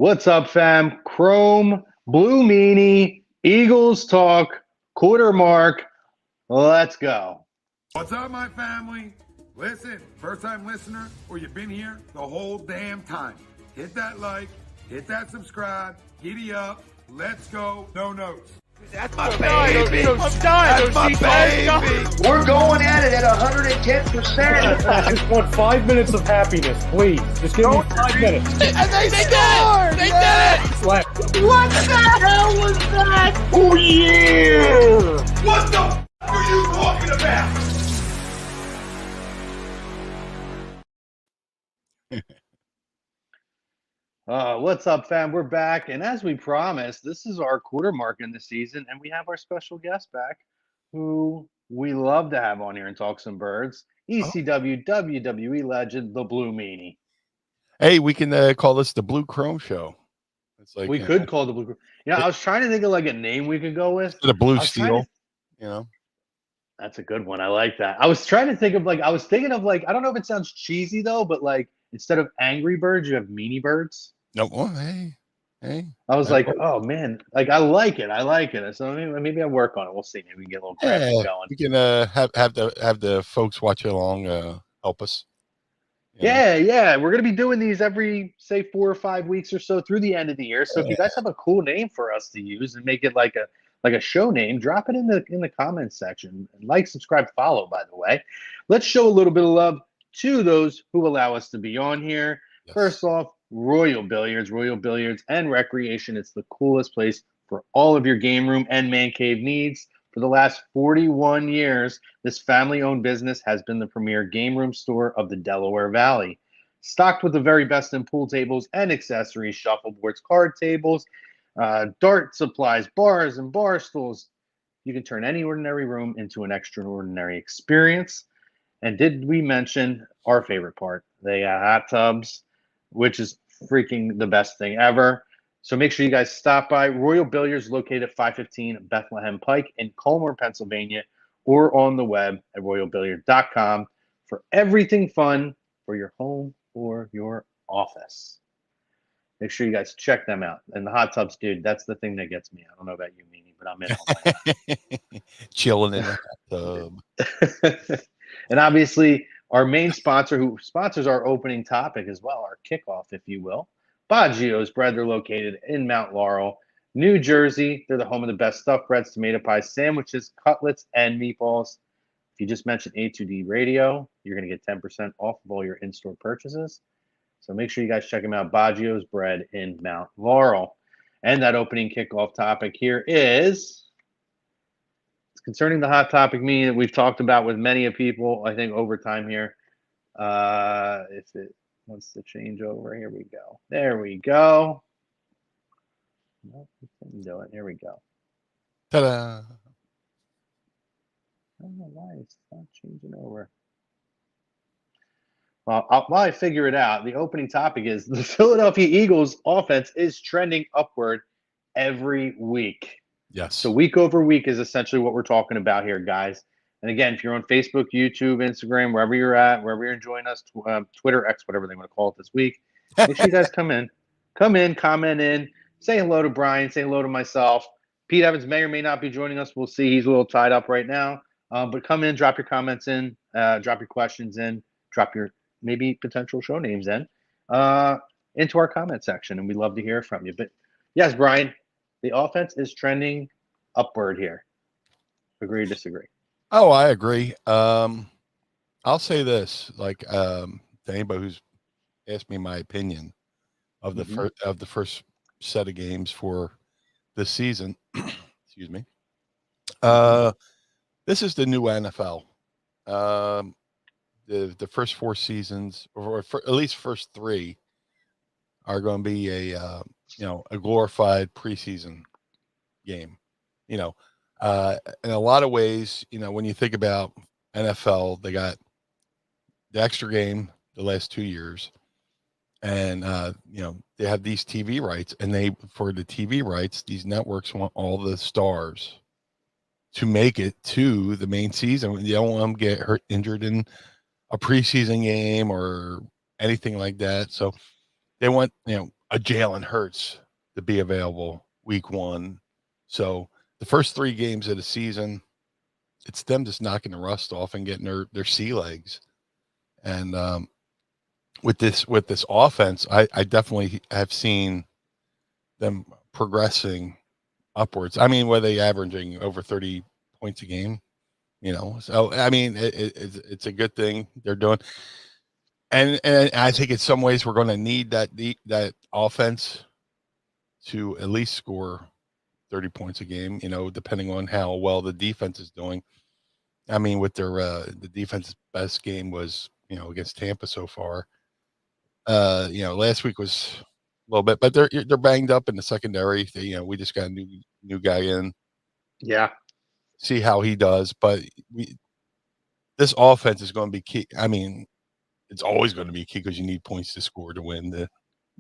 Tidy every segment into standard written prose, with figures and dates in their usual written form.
What's up, fam? Chrome, Blue Meanie, Eagles Talk, quarter mark. Let's go. What's up, my family? Listen, first-time listener, or you've been here the whole damn time. Hit that like, hit that subscribe, giddy up, let's go, no notes. That's my baby. That's my baby. We're going at it at 110%. I just want 5 minutes of happiness, please. Just give me 5 minutes. And they scored! They did it! Slap. What the hell was that? Oh, yeah! What the f*** are you talking about? What's up, fam? We're back, and as we promised, this is our quarter mark in the season, and we have our special guest back, who we love to have on here and talk some birds. ECW WWE legend, the Blue Meanie. Hey, we can call this the Blue Chrome Show. It's like We could call the Blue. Yeah, I was trying to think of like a name we could go with. the Blue I was trying Steel. to- You know, That's a good one. I like that. I was trying to think of I was thinking of I don't know if it sounds cheesy though, but instead of Angry Birds, you have Meanie Birds. no, well, hey. I was That like, works. oh man, I like it. I like it. So maybe I work on it. We'll see. Maybe we can get a little graphic going. We can have the folks watch along, help us. You know? Yeah. We're gonna be doing these every say 4 or 5 weeks or so through the end of the year. So if you guys have a cool name for us to use and make it like a show name, drop it in the comments section. And like, subscribe, follow. By the way, let's show a little bit of love to those who allow us to be on here. Yes. First off, Royal Billiards and Recreation. It's the coolest place for all of your game room and man cave needs. For the last 41 years, this family-owned business has been the premier game room store of the Delaware Valley. Stocked with the very best in pool tables and accessories, shuffleboards, card tables, dart supplies, bars, and bar stools. You can turn any ordinary room into an extraordinary experience. And did we mention our favorite part? They got hot tubs, which is freaking the best thing ever. So make sure you guys stop by. Royal Billiards located at 515 Bethlehem Pike in Culmore, Pennsylvania, or on the web at royalbilliard.com for everything fun for your home or your office. Make sure you guys check them out. And the hot tubs, dude, that's the thing that gets me. I don't know about you, Meanie, but I'm in on that. Chilling in the hot tub. And obviously, our main sponsor, who sponsors our opening topic as well, our kickoff, if you will, Baggio's Bread. They're located in Mount Laurel, New Jersey. They're the home of the best stuffed breads, tomato pies, sandwiches, cutlets, and meatballs. If you just mentioned A2D Radio, you're going to get 10% off of all your in-store purchases. So make sure you guys check them out, Baggio's Bread in Mount Laurel. And that opening kickoff topic here is concerning the hot topic meeting that we've talked about with many of people, I think, over time here. If it wants to change over, here we go. There we go. Nope, it didn't do it. Here we go. Ta-da! I don't know why it's not changing over. Well, while I figure it out, the opening topic is the Philadelphia Eagles offense is trending upward every week. Yes. So week over week is essentially what we're talking about here, guys. And again, if you're on Facebook, YouTube, Instagram, wherever you're at, wherever you're enjoying us, Twitter, X, whatever they want to call it this week, make sure you guys come in, comment in, say hello to Brian, say hello to myself. Pete Evans may or may not be joining us. We'll see. He's a little tied up right now. But come in, drop your comments in, drop your questions in, drop your maybe potential show names in into our comment section, and we'd love to hear from you. But yes, Brian, the offense is trending upward here. Agree or disagree? Oh, I agree. I'll say this, to anybody who's asked me my opinion of the first set of games for this season. Excuse me. This is the new NFL. The first 4 seasons, or at least first 3, are going to be a glorified preseason game. In a lot of ways, when you think about NFL, they got the extra game the last 2 years, and they have these TV rights, and for the TV rights, these networks want all the stars to make it to the main season. They don't want them to get hurt, injured in a preseason game or anything like that. So they want, a Jalen Hurts to be available week 1. So the first 3 games of the season, it's them just knocking the rust off and getting their sea legs. And with this offense, I definitely have seen them progressing upwards. I mean, were they averaging over 30 points a game? So I mean, it's a good thing they're doing. And I think in some ways we're going to need that offense to at least score 30 points a game, depending on how well the defense is doing. I mean, with their the defense's best game was, against Tampa so far. Last week was a little bit, but they're banged up in the secondary. We just got a new guy in. Yeah. See how he does, but this offense is going to be key. I mean, it's always going to be key because you need points to score to win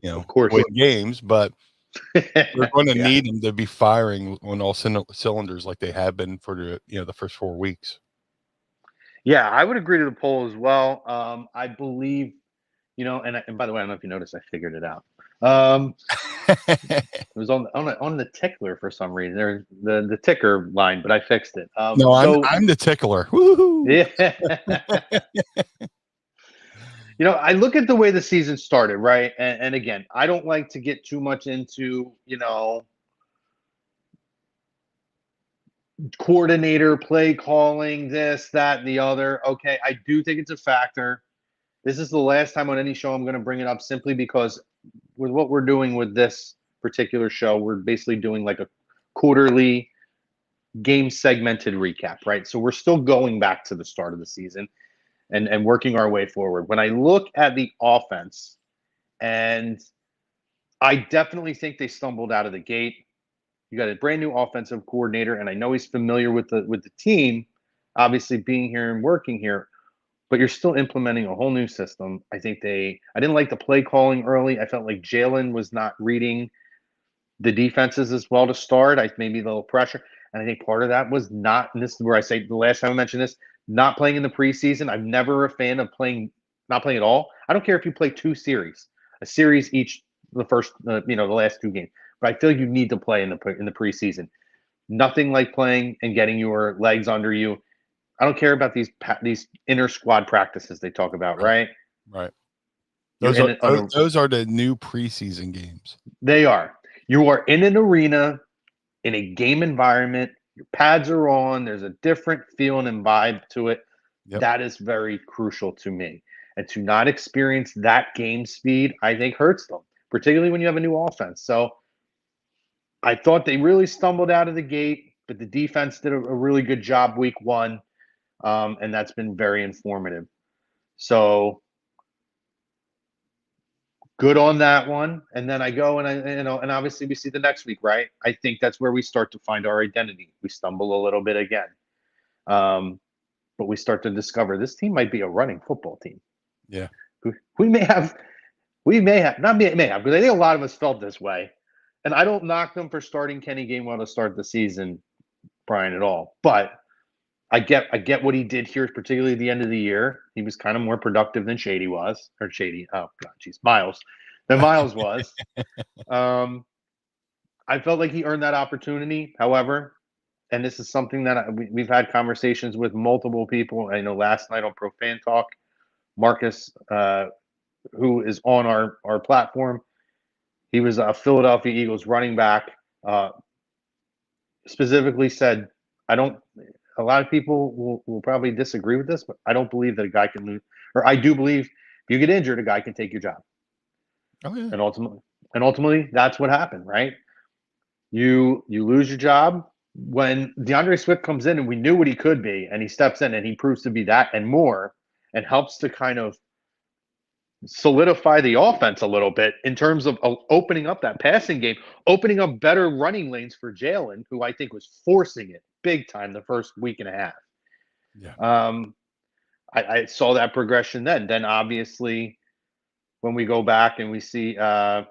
of course, win games, but we're going to Yeah. need them to be firing on all cylinders like they have been for the first 4 weeks. Yeah, I would agree to the poll as well. I believe, and by the way, I don't know if you noticed, I figured it out. It was on the tickler for some reason. There's the ticker line, but I fixed it. No, I'm the tickler. Woo-hoo. Yeah. I look at the way the season started, right? And again, I don't like to get too much into, coordinator, play calling, this, that, and the other. Okay, I do think it's a factor. This is the last time on any show I'm going to bring it up simply because with what we're doing with this particular show, we're basically doing like a quarterly game segmented recap, right? So we're still going back to the start of the season and working our way forward. When I look at the offense, and I definitely think they stumbled out of the gate. You got a brand new offensive coordinator, and I know he's familiar with the team, obviously being here and working here, but you're still implementing a whole new system. I didn't like the play calling early. I felt like Jalen was not reading the defenses as well to start. Maybe a little pressure. And I think part of that was not, and this is where I say the last time I mentioned this, not playing in the preseason. I'm never a fan of not playing at all. I don't care if you play a series each, the first, the last 2 games. But I feel like you need to play in the preseason. Nothing like playing and getting your legs under you. I don't care about these inner squad practices they talk about, right? Right. Those are the new preseason games. They are. You are in an arena, in a game environment. Your pads are on. There's a different feeling and vibe to it. Yep. That is very crucial to me. And to not experience that game speed, I think hurts them, particularly when you have a new offense. So I thought they really stumbled out of the gate, but the defense did a really good job week 1. And that's been very informative. So good on that one. And then I go and and obviously we see the next week, right? I think that's where we start to find our identity. We stumble a little bit again. But we start to discover this team might be a running football team. Yeah. We may have, not may have, because I think a lot of us felt this way. And I don't knock them for starting Kenny Gainwell to start the season, Brian, at all. But I get what he did here, particularly at the end of the year. He was kind of more productive than Miles was. I felt like he earned that opportunity. However, and this is something that we've had conversations with multiple people. I know last night on Pro Fan Talk, Marcus, who is on our platform, he was a Philadelphia Eagles running back, specifically said, a lot of people will probably disagree with this, but I don't believe that a guy can lose, or I do believe if you get injured, a guy can take your job. Oh, yeah. And ultimately, that's what happened, right? You lose your job when DeAndre Swift comes in, and we knew what he could be, and he steps in and he proves to be that and more, and helps to kind of solidify the offense a little bit in terms of opening up that passing game, opening up better running lanes for Jalen, who I think was forcing it big time the first week and a half. Yeah. I saw that progression then. Then obviously, when we go back and we see who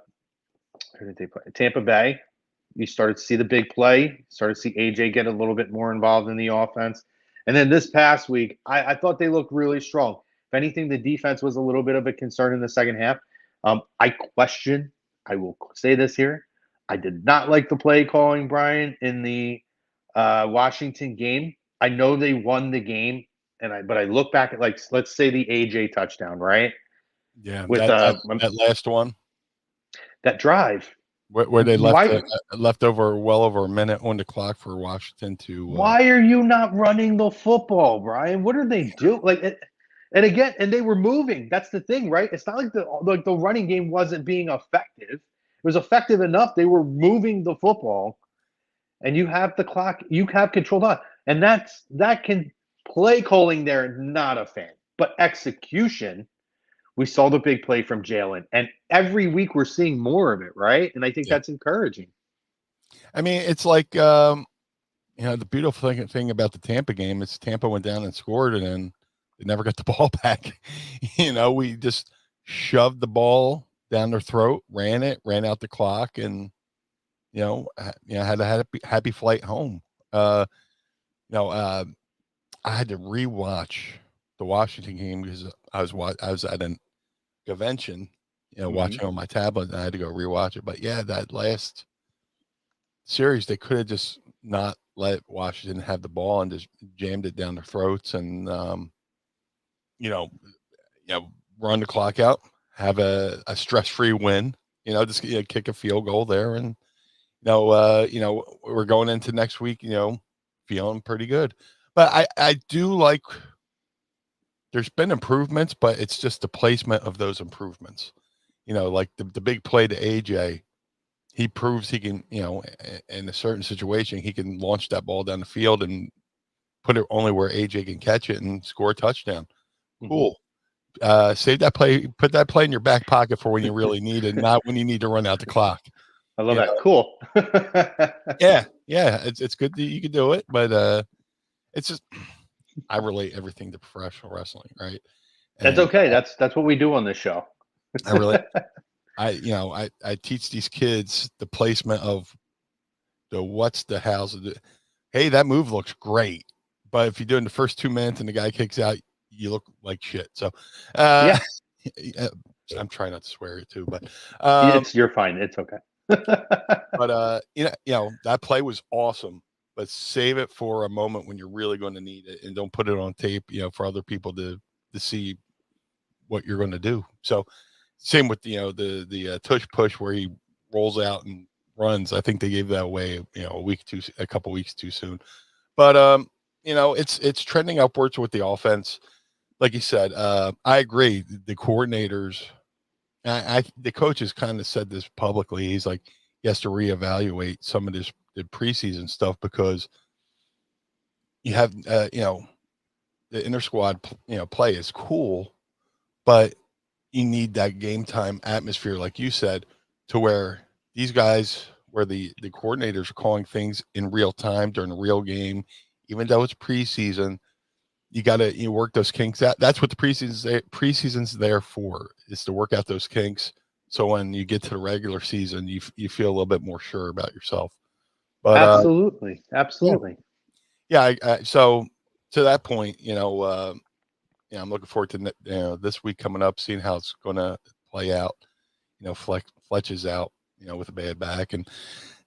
did they play? Tampa Bay, you started to see the big play, started to see AJ get a little bit more involved in the offense. And then this past week, I thought they looked really strong. If anything, the defense was a little bit of a concern in the second half. I question I will say this here. I did not like the play calling, Brian, in the Washington game. I know they won the game, but I look back at, like, let's say the AJ touchdown, right? Yeah, With that last one that drive. where they Why left over well over a minute on the clock for Washington to. why are you not running the football, Brian? What are they doing? And again, and they were moving. That's the thing, right? It's not like the running game wasn't being effective. It was effective enough. They were moving the football, and you have the clock. You have control on, and that can play calling there. Not a fan, but execution. We saw the big play from Jalen, and every week we're seeing more of it, right? And I think that's encouraging. I mean, it's like the beautiful thing about the Tampa game is Tampa went down and scored, and then they never got the ball back. We just shoved the ball down their throat, ran out the clock, and had a happy flight home. I had to rewatch the Washington game because I was at an convention, watching on my tablet, and I had to go rewatch it. But yeah, that last series, they could have just not let Washington have the ball and just jammed it down their throats, and run the clock out, have a stress-free win. Just kick a field goal there, and we're going into next week, feeling pretty good. But I do like. There's been improvements, but it's just the placement of those improvements. Like the big play to AJ, he proves he can, in a certain situation, he can launch that ball down the field and put it only where AJ can catch it and score a touchdown. Cool. Save that play, put that play in your back pocket for when you really need it, not when you need to run out the clock. I love that. Cool. Yeah. It's good that you can do it, but it's just, I relate everything to professional wrestling, right? That's okay. That's what we do on this show. I teach these kids the placement of the what's the how's. Hey, that move looks great, but if you're doing the first 2 minutes and the guy kicks out, you look like shit. So, I'm trying not to swear it too, but you're fine. It's okay. But that play was awesome. But save it for a moment when you're really going to need it, and don't put it on tape, for other people to see what you're going to do. So same with, the tush push where he rolls out and runs. I think they gave that away, a couple weeks too soon. But, it's trending upwards with the offense. Like you said, I agree. The coordinators, the coaches kind of said this publicly. He's like, he has to reevaluate some of the preseason stuff because you have, the inter squad, play is cool, but you need that game time atmosphere, like you said, to where these guys, where the coordinators are calling things in real time during a real game, even though it's preseason, you got to work those kinks out. That's what the preseason's there for, is to work out those kinks. So when you get to the regular season, you feel a little bit more sure about yourself. But absolutely. Yeah. So to that point, I'm looking forward to this week coming up, seeing how it's going to play out. Fletch is out, with a bad back, and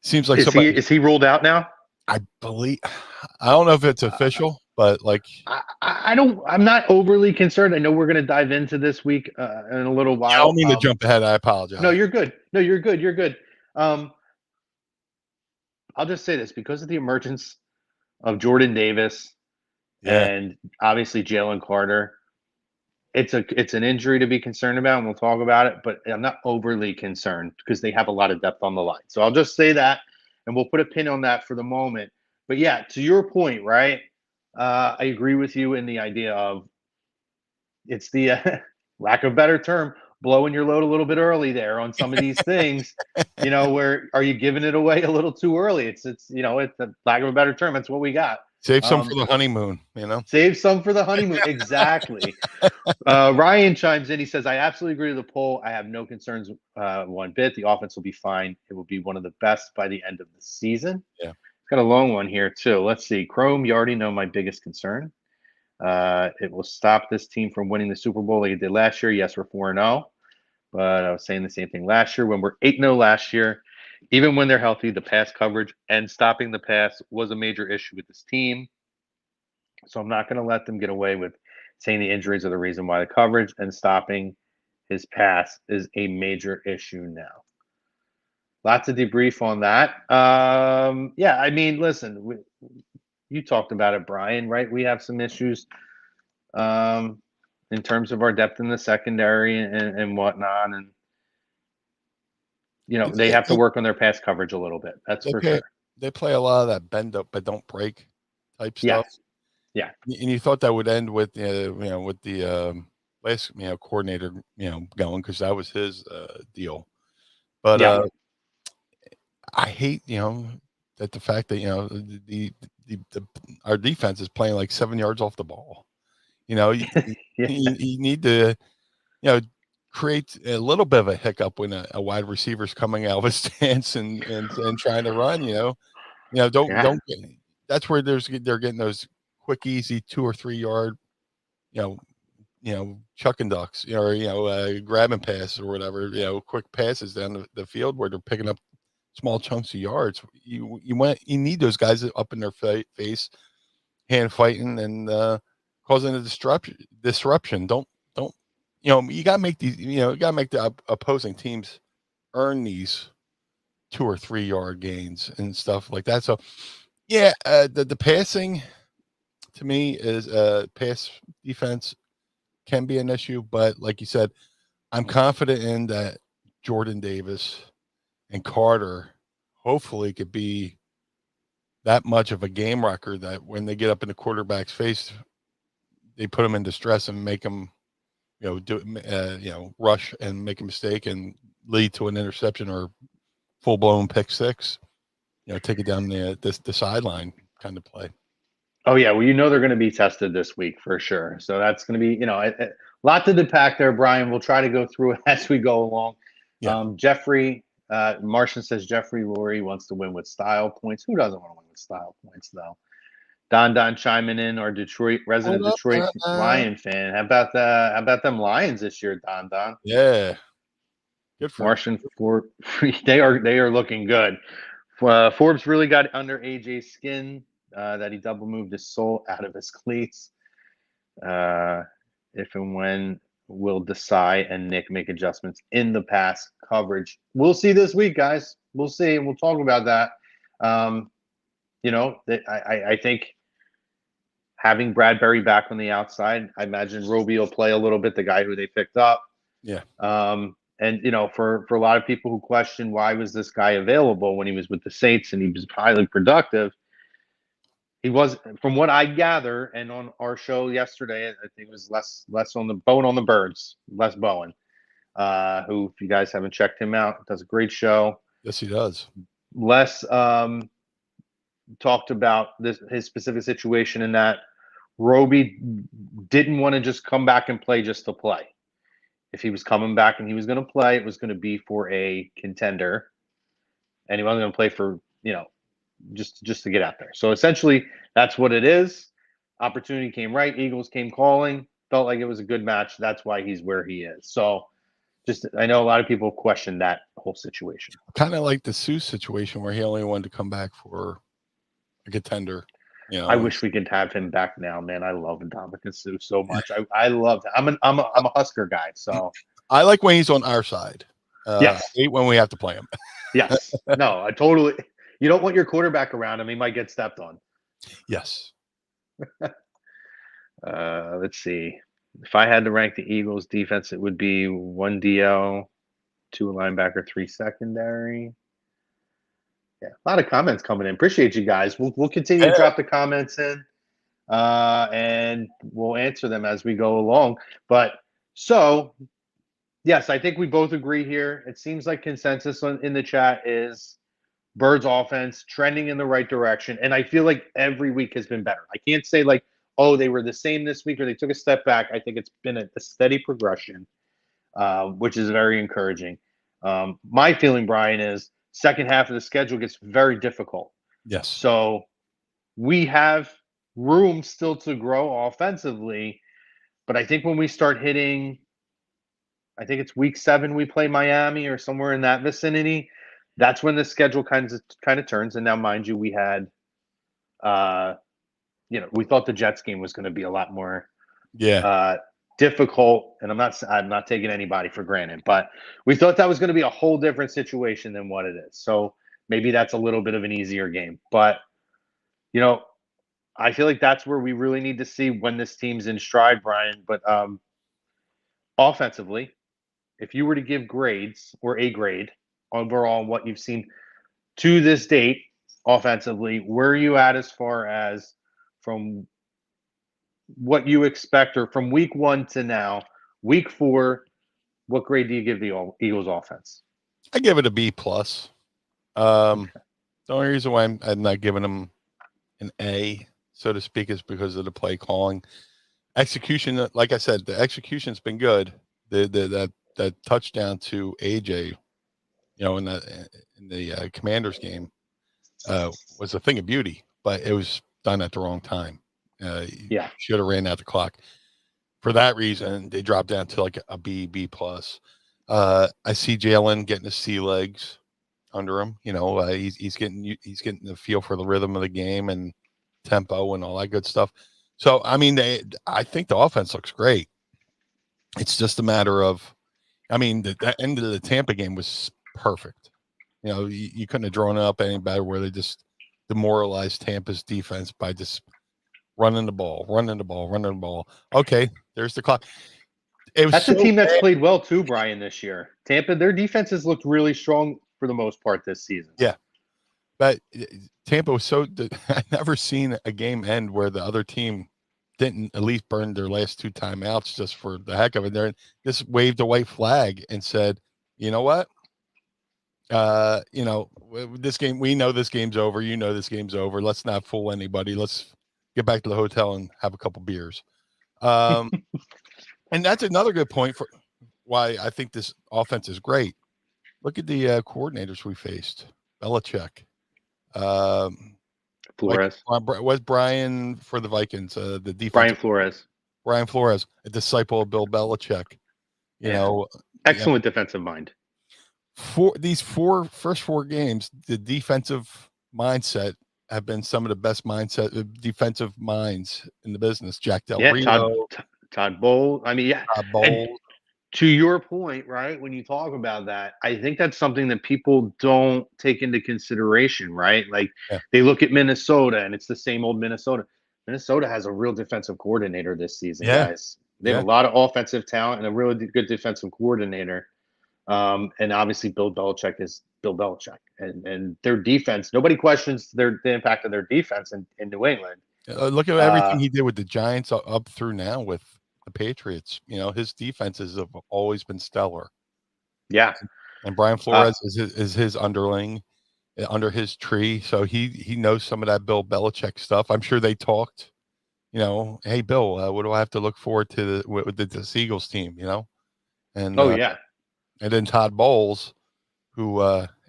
seems like is he ruled out now? I believe. I don't know if it's official, but I'm not overly concerned. I know we're going to dive into this week in a little while. I don't mean to jump ahead. I apologize. No, you're good. You're good. I'll just say this, because of the emergence of Jordan Davis and obviously Jalen Carter, it's an injury to be concerned about, and we'll talk about it, but I'm not overly concerned because they have a lot of depth on the line. So I'll just say that, and we'll put a pin on that for the moment. But yeah, to your point, right? I agree with you in the idea of it's the lack of a better term, blowing your load a little bit early there on some of these things. Where are you giving it away a little too early? It's a lack of a better term. That's what we got. Save some for the honeymoon, Save some for the honeymoon. Exactly. Ryan chimes in. He says, I absolutely agree with the poll. I have no concerns one bit. The offense will be fine. It will be one of the best by the end of the season. Yeah. It's got a long one here, too. Let's see. Chrome, you already know my biggest concern. It will stop this team from winning the Super Bowl like it did last year. Yes, we're 4-0. But I was saying the same thing last year when we're 8-0 last year. Even when they're healthy, the pass coverage and stopping the pass was a major issue with this team. So I'm not going to let them get away with saying the injuries are the reason why the coverage and stopping his pass is a major issue now. Lots of debrief on that. Yeah, I mean, listen, you talked about it, Brian, right? We have some issues in terms of our depth in the secondary and whatnot. And, they have to work on their pass coverage a little bit. That's for sure. They play a lot of that bend up but don't break type stuff. Yes. Yeah. And you thought that would end with, with the last, coordinator, going, because that was his deal. But I hate, that the fact that, the our defense is playing like 7 yards off the ball. You need to, create a little bit of a hiccup when a wide receiver's coming out of a stance and trying to run. Don't. That's where they're getting those quick, easy 2 or 3 yard, chuck and ducks, or grab and pass or whatever, quick passes down the field where they're picking up small chunks of yards. You need those guys up in their face, hand fighting and causing a disruption. Don't you got to make these, you got to make the opposing teams earn these 2 or 3 yard gains and stuff like that. So the passing to me is pass defense can be an issue, but like you said, I'm confident in that Jordan Davis and Carter hopefully could be that much of a game wrecker that when they get up in the quarterback's face, they put them in distress and make them, rush and make a mistake and lead to an interception or full blown pick six, take it down the sideline kind of play. Oh yeah. Well, they're going to be tested this week for sure. So that's going to be, a lot to unpack there, Brian. We'll try to go through it as we go along. Yeah. Jeffrey, Martian says Jeffrey Lurie wants to win with style points. Who doesn't want to win with style points though? Don chiming in, our resident Detroit Lion fan. How about them Lions this year, Don? Yeah. Good for Martian. They are looking good. Forbes really got under AJ's skin that he double moved his sole out of his cleats. If and when will Desai and Nick make adjustments in the pass coverage? We'll see this week, guys. We'll see. We'll talk about that. I think having Bradbury back on the outside, I imagine Roby will play a little bit, the guy who they picked up. Yeah. And for a lot of people who question why was this guy available when he was with the Saints and he was highly productive, he was, from what I gather, and on our show yesterday, I think it was less on the Bone on the Birds, Les Bowen, who, if you guys haven't checked him out, does a great show. Yes, he does. Les talked about his specific situation in that Roby didn't want to just come back and play just to play. If he was coming back and he was going to play, it was going to be for a contender, and he wasn't going to play for, just to get out there. So essentially, that's what it is. Opportunity came right. Eagles came calling. Felt like it was a good match. That's why he's where he is. So I know a lot of people question that whole situation. Kind of like the Seuss situation where he only wanted to come back for a contender. I wish we could have him back now, man. I love Ndamukong Suh so much. I love him. I'm a Husker guy, so I like when he's on our side. Yes, I hate when we have to play him. Yes, no, I totally. You don't want your quarterback around him; he might get stepped on. Yes. Let's see. If I had to rank the Eagles' defense, it would be 1 DL, 2 linebacker, 3 secondary. Yeah, a lot of comments coming in. Appreciate you guys. We'll continue to drop the comments in, and we'll answer them as we go along. But so, yes, I think we both agree here. It seems like consensus in the chat is Bird's offense trending in the right direction, and I feel like every week has been better. I can't say like, oh, they were the same this week or they took a step back. I think it's been a steady progression, which is very encouraging. My feeling, Brian, is second half of the schedule gets very difficult. Yes. So we have room still to grow offensively, but I think when we start hitting I think it's week 7 we play Miami or somewhere in that vicinity. That's when the schedule kind of turns. And now, mind you, we had, we thought the Jets game was going to be a lot more difficult. And I'm not taking anybody for granted, but we thought that was going to be a whole different situation than what it is. So maybe that's a little bit of an easier game. But I feel like that's where we really need to see when this team's in stride, Brian. But offensively, if you were to give grades or a grade overall on what you've seen to this date offensively, where are you at as far as from what you expect, or from week 1 to now, week 4, what grade do you give the Eagles offense? I give it a B plus. The only reason why I'm not giving them an A, so to speak, is because of the play calling. Execution, like I said, the execution's been good. That touchdown to AJ, in the Commanders game, was a thing of beauty, but it was done at the wrong time. Should have ran out the clock. For that reason, they dropped down to like a B plus. I see Jalen getting his sea legs under him. He's getting the feel for the rhythm of the game and tempo and all that good stuff. So I think the offense looks great. It's just a matter of, the end of the Tampa game was perfect. You couldn't have drawn it up any better, where they just demoralized Tampa's defense by just running the ball. Okay, there's the clock. That's a team that's played well too, Brian, this year. Tampa, their defense has looked really strong for the most part this season. Yeah, but Tampa was I've never seen a game end where the other team didn't at least burn their last 2 timeouts just for the heck of it. They just waved a white flag and said, "You know what? This game, we know this game's over. This game's over. Let's not fool anybody. Let's get back to the hotel and have a couple beers." And that's another good point for why I think this offense is great. Look at the coordinators we faced. Belichick. Flores. Was Brian for the Vikings, the defense? Brian Flores, a disciple of Bill Belichick. Excellent defensive mind. For these first four games, the defensive mindset have been some of the best defensive minds in the business. Jack Del Rio, Todd Bowles. Todd Bowles. To your point, right, when you talk about that, I think that's something that people don't take into consideration, right? Like they look at Minnesota and it's the same old Minnesota. Minnesota has a real defensive coordinator this season, guys. They have a lot of offensive talent and a really good defensive coordinator. And obviously Bill Belichick is Bill Belichick. And their defense, nobody questions the impact of their defense in New England. Look at everything he did with the Giants up through now with the Patriots. His defenses have always been stellar. Yeah. And Brian Flores is his underling under his tree. So he knows some of that Bill Belichick stuff. I'm sure they talked, hey, Bill, what do I have to look forward to with the Eagles team, And and then Todd Bowles, who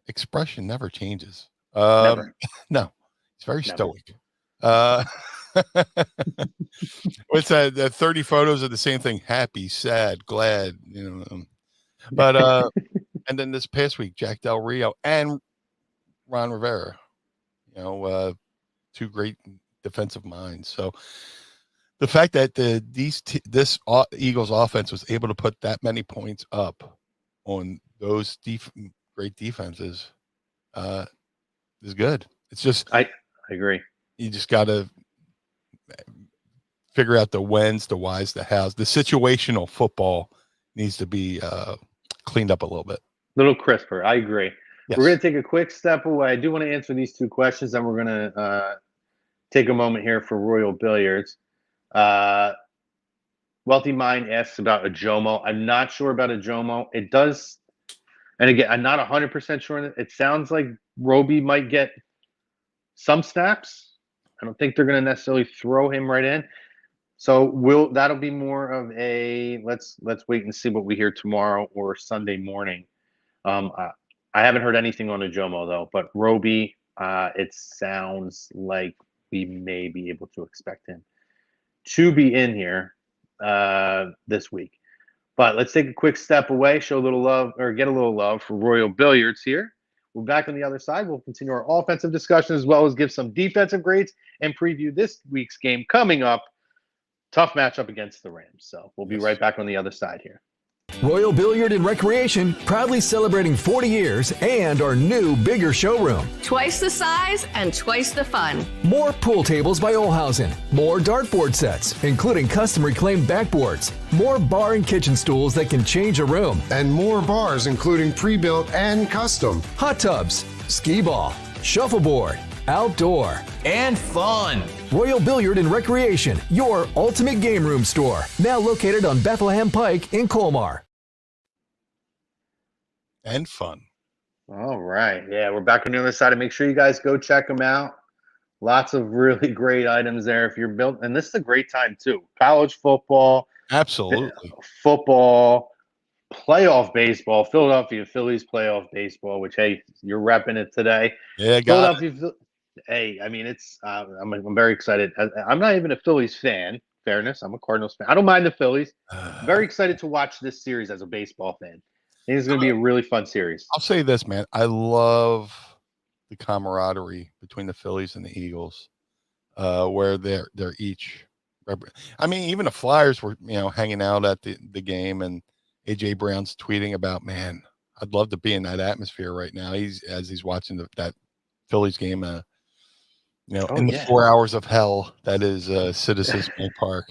expression never changes. Never. No, he's very stoic. What's that? 30 photos of the same thing: happy, sad, glad. But and then this past week, Jack Del Rio and Ron Rivera. 2 great defensive minds. So the fact that this Eagles offense was able to put that many points up on those great defenses is good. It's just I agree. You just got to figure out the whens, the whys, the hows. The situational football needs to be cleaned up a little bit. A little crisper. I agree. Yes. We're going to take a quick step away. I do want to answer these 2 questions, and we're going to take a moment here for Royal Billiards. Wealthy Mind asks about a Jomo. I'm not sure about a Jomo. It does, and again, I'm not 100% sure. It sounds like Roby might get some snaps. I don't think they're going to necessarily throw him right in. So that'll be more of a let's wait and see what we hear tomorrow or Sunday morning. I haven't heard anything on a Jomo though, but Roby, it sounds like we may be able to expect him to be in here this week. But let's take a quick step away, show a little love, or get a little love for Royal Billiards here. We're back on the other side. We'll continue our offensive discussion as well as give some defensive grades and preview this week's game coming up. Tough matchup against the Rams. So we'll be right back on the other side here. Royal Billiard and Recreation, proudly celebrating 40 years and our new, bigger showroom. Twice the size and twice the fun. More pool tables by Olhausen. More dartboard sets, including custom reclaimed backboards. More bar and kitchen stools that can change a room. And more bars, including pre-built and custom. Hot tubs, skee ball, shuffleboard, outdoor, and fun. Royal Billiard and Recreation, your ultimate game room store. Now located on Bethlehem Pike in Colmar. And fun. All right. Yeah, we're back on the other side. And make sure you guys go check them out. Lots of really great items there if you're built. And this is a great time, too. College football. Absolutely. Football. Playoff baseball. Philadelphia Phillies playoff baseball, which, hey, you're repping it today. Yeah, got it. Hey, I mean, it's I'm very excited. I'm not even a Phillies fan. Fairness, I'm a Cardinals fan. I don't mind the Phillies. Very excited to watch this series as a baseball fan. I think it's going to be a really fun series. I'll say this, man. I love the camaraderie between the Phillies and the Eagles, where they're each. I mean, even the Flyers were, hanging out at the game, and AJ Brown's tweeting about, man, I'd love to be in that atmosphere right now. He's watching that Phillies game. In the 4 hours of hell that is Citizens Bank Park.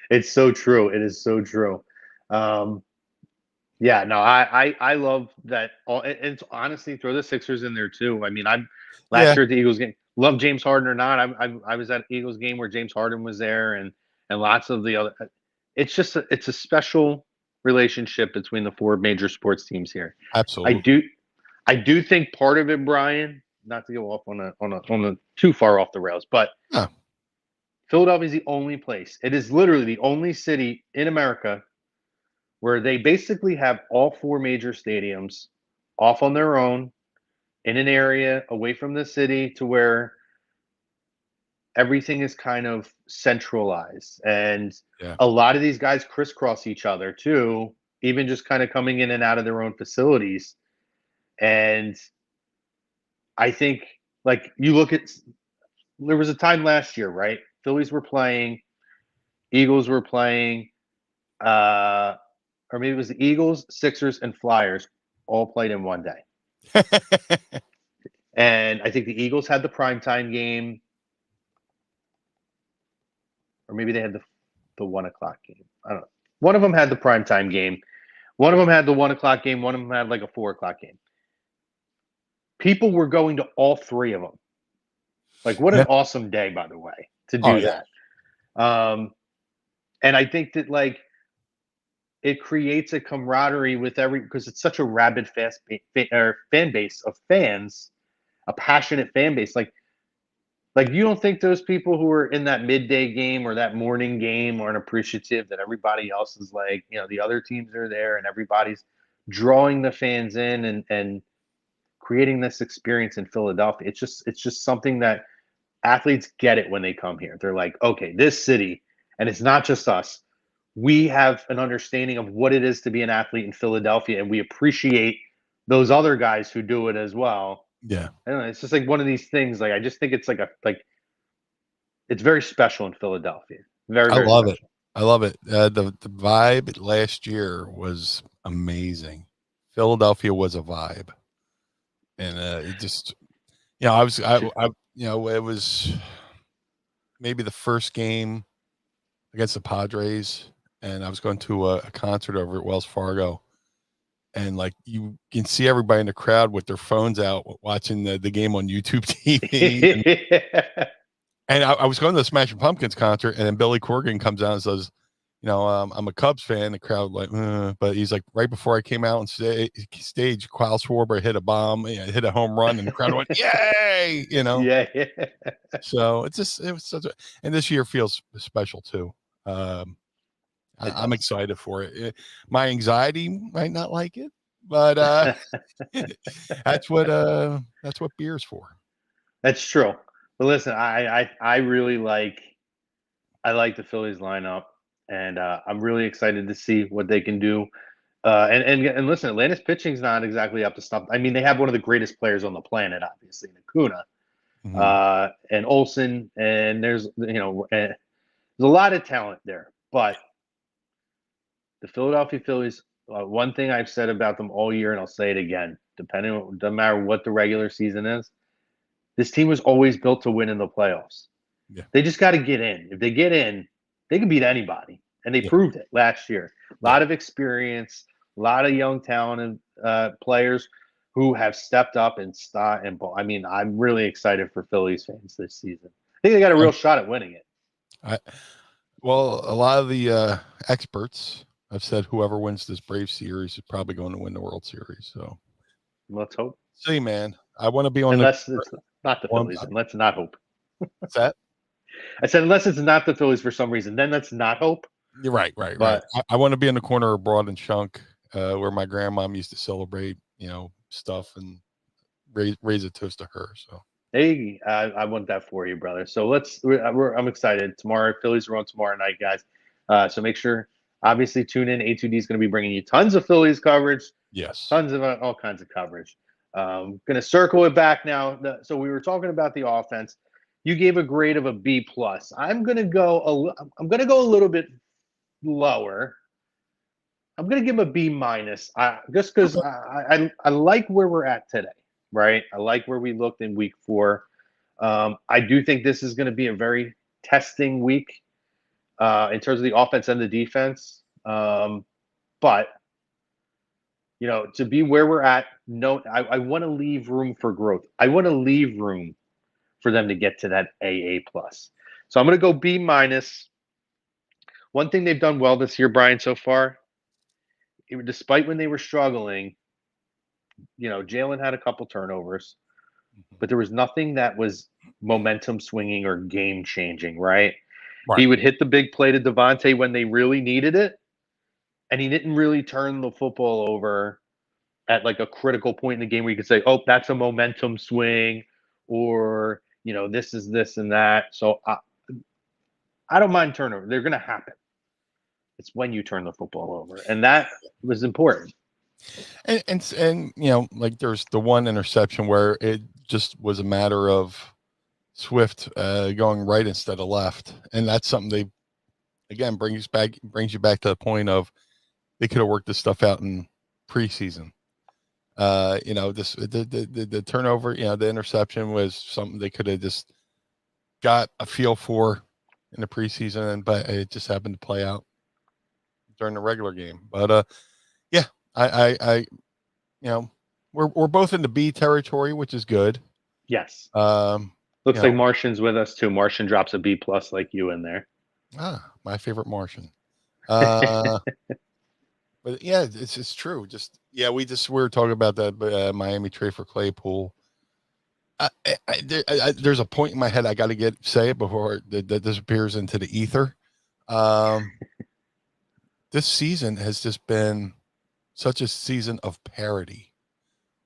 It's so true. It is so true. Yeah, no, I love that. And honestly, throw the Sixers in there too. I mean, last year at the Eagles game, love James Harden or not. I was at Eagles game where James Harden was there, and lots of the other. It's just it's a special relationship between the four major sports teams here. Absolutely, I do think part of it, Brian. Not to go off on a too far off the rails, but Philadelphia is the only place. It is literally the only city in America where they basically have all four major stadiums off on their own in an area away from the city to where everything is kind of centralized. And a lot of these guys crisscross each other too, even just kind of coming in and out of their own facilities. And I think, like, you look at, there was a time last year, right? Phillies were playing, Eagles were playing, or maybe it was the Eagles, Sixers, and Flyers all played in one day. And I think the Eagles had the primetime game, or maybe they had the 1 o'clock game. I don't know. One of them had the primetime game. One of them had the 1 o'clock game. One of them had like a 4 o'clock game. People were going to all three of them. Like, what an awesome day, by the way, to do that. And I think that, like, it creates a camaraderie with because it's such a rabid fan base of fans, a passionate fan base. Like you don't think those people who are in that midday game or that morning game aren't appreciative that everybody else is, like, the other teams are there and everybody's drawing the fans in and creating this experience in Philadelphia. It's just something that athletes get it when they come here. They're like, okay, this city, and it's not just us. We have an understanding of what it is to be an athlete in Philadelphia, and we appreciate those other guys who do it as well. Yeah. I don't know, it's just like one of these things. Like, I just think it's it's very special in Philadelphia. Very, very love special. it. I love it. The vibe last year was amazing. Philadelphia was a vibe. And it just, it was maybe the first game against the Padres, and I was going to a concert over at Wells Fargo, and, like, you can see everybody in the crowd with their phones out watching the game on YouTube TV. And I was going to the Smashing Pumpkins concert, and then Billy Corgan comes out and says, I'm a Cubs fan. The crowd, like, but he's like, right before I came out on stage, Kyle Schwarber hit a bomb, hit a home run, and the crowd went, yay! Yeah. So it was such a, and this year feels special too. I'm excited for it. My anxiety might not like it, but that's what beer's for. That's true. But listen, I really like the Phillies lineup. and I'm really excited to see what they can do. And listen, Atlanta's pitching's not exactly up to snuff. I mean, they have one of the greatest players on the planet, obviously, in Acuna, and Olsen, and there's there's a lot of talent there. But the Philadelphia Phillies, one thing I've said about them all year, and I'll say it again, doesn't matter what the regular season is, this team was always built to win in the playoffs. Yeah. They just got to get in. If they get in, they can beat anybody, and they proved it last year. A lot of experience, a lot of young, talented players who have stepped up and start. And I mean, I'm really excited for Phillies fans this season. I think they got a real shot at winning it. Well, a lot of the experts have said whoever wins this Braves series is probably going to win the World Series. So let's hope. See, man, I want to be on unless it's not the Phillies, and let's not hope. What's that? I said unless it's not the Phillies for some reason, then let's not hope. You're right. I want to be in the corner of Broad and Shunk, where my grandmom used to celebrate, stuff and raise a toast to her. So hey, I want that for you, brother. So I'm excited. Tomorrow, Phillies are on tomorrow night, guys. So make sure, obviously, tune in. A2D is going to be bringing you tons of Phillies coverage. Yes, tons of all kinds of coverage. Going to circle it back now. So we were talking about the offense. You gave a grade of a B+. I'm going to go a little bit lower. I'm going to give him a B-, just because I like where we're at today, right? I like where we looked in week 4. I do think this is going to be a very testing week in terms of the offense and the defense. But to be where we're at, I want to leave room for growth. I want to leave room for them to get to that AA+. So I'm going to go B-. One thing they've done well this year, Brian, so far, despite when they were struggling, Jalen had a couple turnovers, but there was nothing that was momentum swinging or game changing, right? He would hit the big play to Devontae when they really needed it, and he didn't really turn the football over at like a critical point in the game where you could say, oh, that's a momentum swing, or, this is this and that. So I don't mind turnover. They're going to happen. It's when you turn the football over. And that was important. And like there's the one interception where it just was a matter of Swift going right instead of left. And that's something they, again, brings you back to the point of they could have worked this stuff out in preseason. The turnover, the interception was something they could have just got a feel for in the preseason, but it just happened to play out during the regular game. But we're both in the B territory, which is good. Yes. Looks like Martian's with us too. Martian drops a B+ like you in there. My favorite Martian. But yeah, it's true. We were talking about that Miami trade for Claypool. There's a point in my head I got to say it before that disappears into the ether. This season has just been such a season of parity,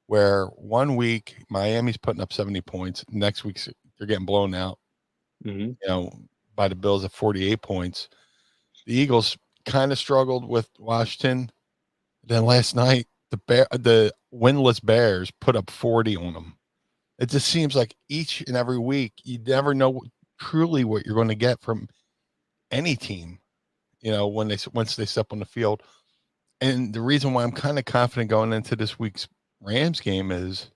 where one week Miami's putting up 70 points, next week they're getting blown out, by the Bills at 48 points. The Eagles kind of struggled with Washington. Then last night, the winless Bears put up 40 on them. It just seems like each and every week, you never know truly what you're going to get from any team, once they step on the field. And the reason why I'm kind of confident going into this week's Rams game is,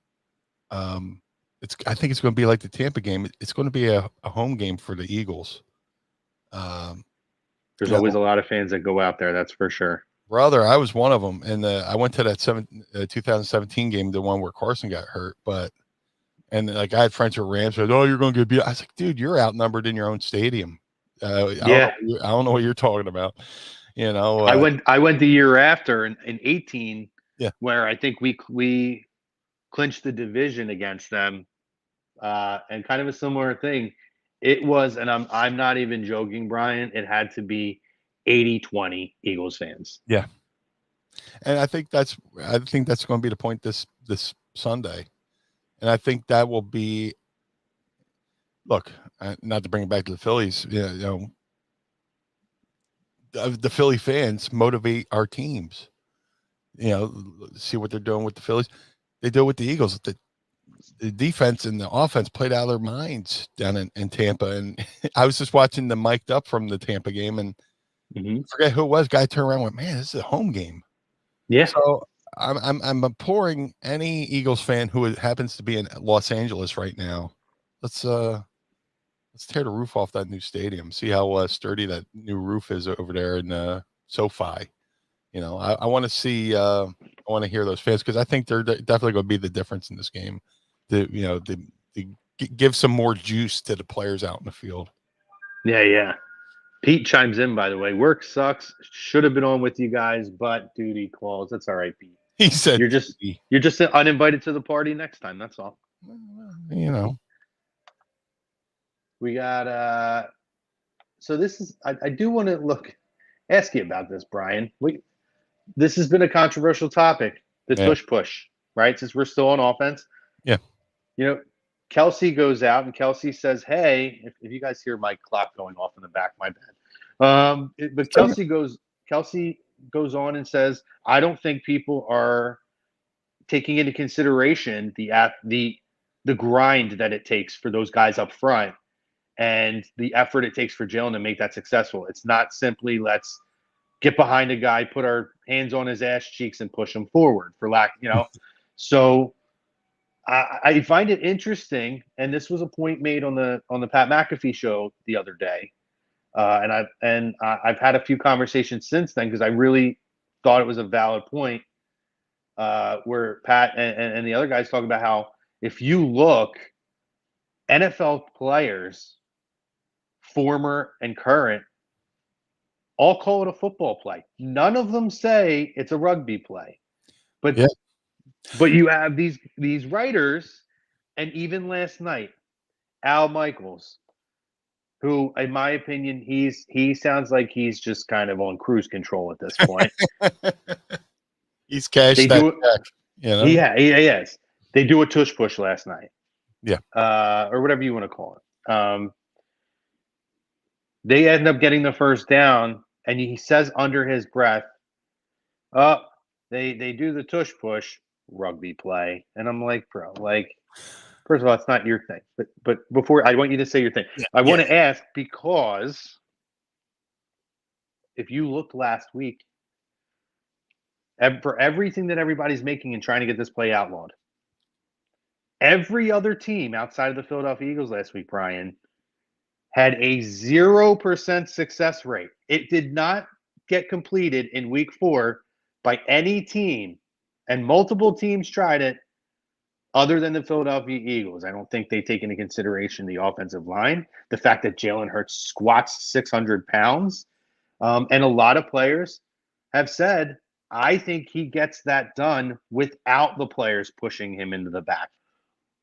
I think it's going to be like the Tampa game. It's going to be a home game for the Eagles. There's always a lot of fans that go out there. That's for sure. Brother, I was one of them. And I went to that 2017 game, the one where Carson got hurt. And I had friends who were Rams said, "Oh, you're going to get beat." I was like, "Dude, you're outnumbered in your own stadium." I don't know what you're talking about. I went the year after in 18, where I think we clinched the division against them, and kind of a similar thing. It was, and I'm not even joking, Brian. It had to be 80-20 Eagles fans. Yeah, and I think that's going to be the point this Sunday, and I think that will be. Look, not to bring it back to the Phillies, the Philly fans motivate our teams. You know, see what they're doing with the Phillies. They do it with the Eagles. The defense and the offense played out of their minds down in Tampa. And I was just watching the mic'd up from the Tampa game, and I forget who it was. Guy turned around and went, "Man, this is a home game." Yeah. So I'm imploring any Eagles fan who happens to be in Los Angeles right now. Let's tear the roof off that new stadium. See how sturdy that new roof is over there in SoFi. You know, I want to see. I want to hear those fans, because I think they're definitely going to be the difference in this game. To give some more juice to the players out in the field. Yeah. Pete chimes in, by the way. Work sucks. Should have been on with you guys, but duty calls. That's all right, Pete. He said, you're just uninvited to the party next time. That's all. You know, we got. So this is. I do want to ask you about this, Brian. This has been a controversial topic. The tush push, right? Since we're still on offense. Yeah. You know, Kelsey goes out and Kelsey says, "Hey," if you guys hear my clock going off in the back, my bad. But Kelsey goes on and says, "I don't think people are taking into consideration the grind that it takes for those guys up front and the effort it takes for Jalen to make that successful. It's not simply let's get behind a guy, put our hands on his ass cheeks, and push him forward for lack, you know." So I find it interesting, and this was a point made on the Pat McAfee show the other day, and I've had a few conversations since then, because I really thought it was a valid point, where Pat and the other guys talk about how if you look, NFL players, former and current, all call it a football play. None of them say it's a rugby play, but. Yeah. But you have these writers, and even last night, Al Michaels, who, in my opinion, he sounds like he's just kind of on cruise control at this point. He's cashed that check, you know? Yeah, he is. They do a tush push last night. Yeah. Or whatever you want to call it. They end up getting the first down, and he says under his breath, they do the tush push. Rugby play. And I'm like, bro, first of all, it's not your thing, but before, I want you to say your thing. I want to ask, because if you looked last week, for everything that everybody's making and trying to get this play outlawed, every other team outside of the Philadelphia Eagles last week, Brian, had a 0% success rate. It did not get completed in week 4 by any team. And multiple teams tried it other than the Philadelphia Eagles. I don't think they take into consideration the offensive line, the fact that Jalen Hurts squats 600 pounds. And a lot of players have said, I think he gets that done without the players pushing him into the back.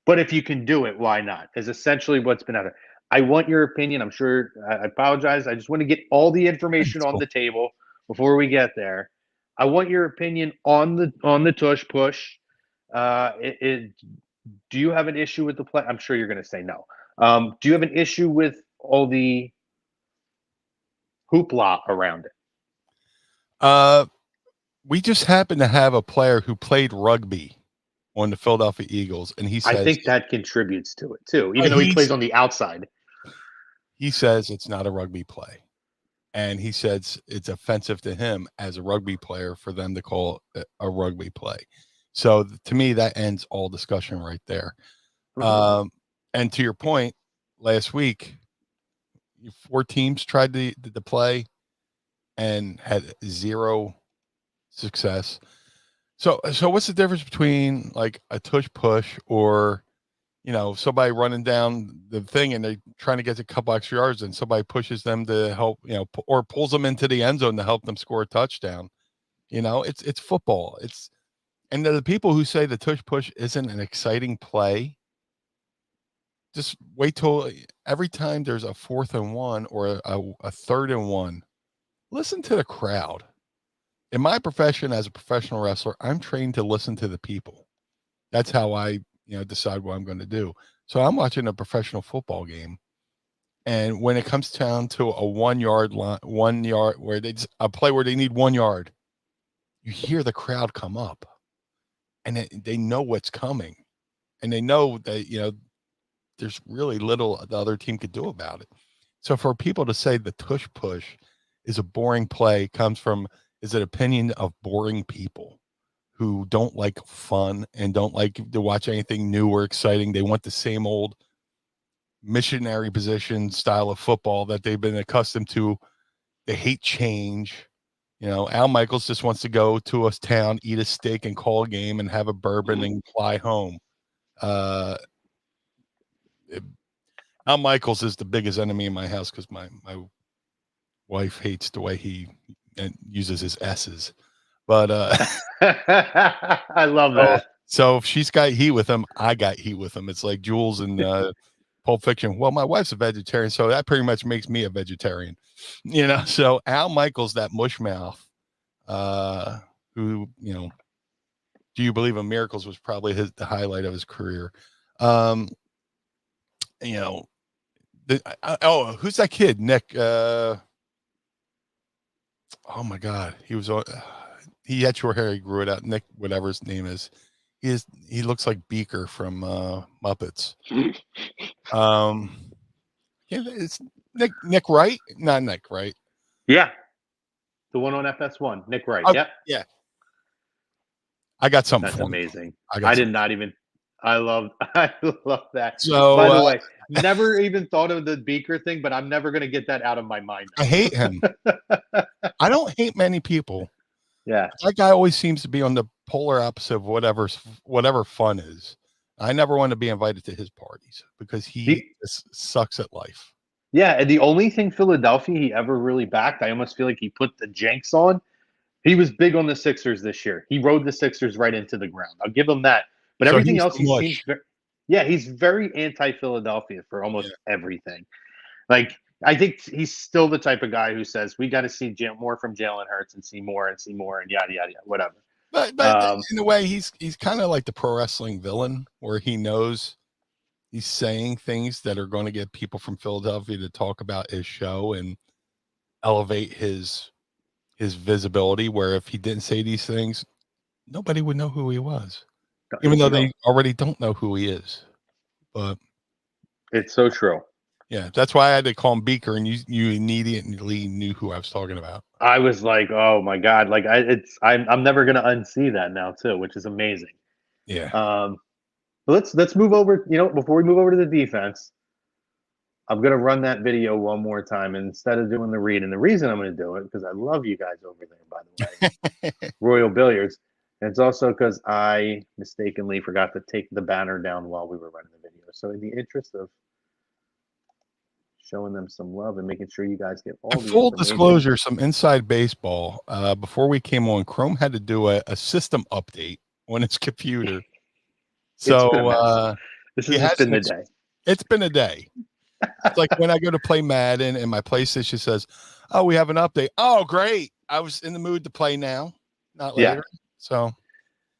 But if you can do it, why not? Is essentially what's been out there. I want your opinion. I'm sure, I apologize. I just want to get all the information on the table before we get there. I want your opinion on the tush push. Do you have an issue with the play? I'm sure you're going to say no. Do you have an issue with all the hoopla around it? We just happen to have a player who played rugby on the Philadelphia Eagles, and he says, I think that contributes to it too, even though he plays on the outside. He says it's not a rugby play. And he says it's offensive to him as a rugby player for them to call it a rugby play. So to me, that ends all discussion right there. Mm-hmm. And to your point, last week, 4 teams tried the play and had 0 success. So what's the difference between like a tush push or, you know, somebody running down the thing and they're trying to get a couple extra yards and somebody pushes them to help, you know, or pulls them into the end zone to help them score a touchdown? You know, it's football. And the people who say the tush push isn't an exciting play, just wait till every time there's a 4th and 1 or a 3rd and 1, listen to the crowd. In my profession as a professional wrestler, I'm trained to listen to the people. That's how I decide what I'm going to do. So I'm watching a professional football game. And when it comes down to a 1 yard line, 1 yard a play where they need 1 yard, you hear the crowd come up, and they know what's coming, and they know that there's really little the other team could do about it. So for people to say the tush push is a boring play is an opinion of boring people who don't like fun and don't like to watch anything new or exciting. They want the same old missionary position style of football that they've been accustomed to. They hate change. Al Michaels just wants to go to a town, eat a steak and call a game and have a bourbon and fly home. Al Michaels is the biggest enemy in my house because my wife hates the way he uses his S's. But I love that. So if she's got heat with him, I got heat with him. It's like Jules and Pulp Fiction. Well, my wife's a vegetarian, so that pretty much makes me a vegetarian. So Al Michaels, that mushmouth, who, Do You Believe in Miracles was probably the highlight of his career. Who's that kid? Nick. Oh my God. He was on. He had short hair. He grew it out. Nick, whatever his name is. He looks like Beaker from Muppets. It's Nick Wright, not Nick Wright. Yeah, the one on FS1, Nick Wright. Oh, yep. Yeah. I got something. That's for amazing. I love that. So, by the way, never even thought of the Beaker thing, but I'm never going to get that out of my mind. I hate him. I don't hate many people. Yeah. That guy always seems to be on the polar opposite of whatever fun is. I never want to be invited to his parties because he just sucks at life. Yeah, and the only thing Philadelphia he ever really backed, I almost feel like he put the jinx on. He was big on the Sixers this year. He rode the Sixers right into the ground. I'll give him that. But So everything he's else, the mush. he's very anti-Philadelphia for almost everything. Like, I think he's still the type of guy who says, we got to see more from Jalen Hurts and see more and yada, yada, yada, whatever. But in a way, he's kind of like the pro wrestling villain where he knows he's saying things that are going to get people from Philadelphia to talk about his show and elevate his visibility, where if he didn't say these things, nobody would know who he was, even though they already don't know who he is. But it's so true. Yeah, that's why I had to call him Beaker, and you immediately knew who I was talking about. I was like, oh my God, like I'm never gonna unsee that now too, which is amazing. Yeah. Let's move over. Before we move over to the defense, I'm gonna run that video one more time instead of doing the read. And the reason I'm gonna do it because I love you guys over there, by the way, Royal Billiards. And it's also because I mistakenly forgot to take the banner down while we were running the video. So in the interest of showing them some love and making sure you guys get all the full disclosure, some inside baseball. Before we came on, Chrome had to do a system update on its computer. So this has been the day. It's been a day. It's like when I go to play Madden and my PlayStation says, "Oh, we have an update." Oh, great! I was in the mood to play now, not later. Yeah. So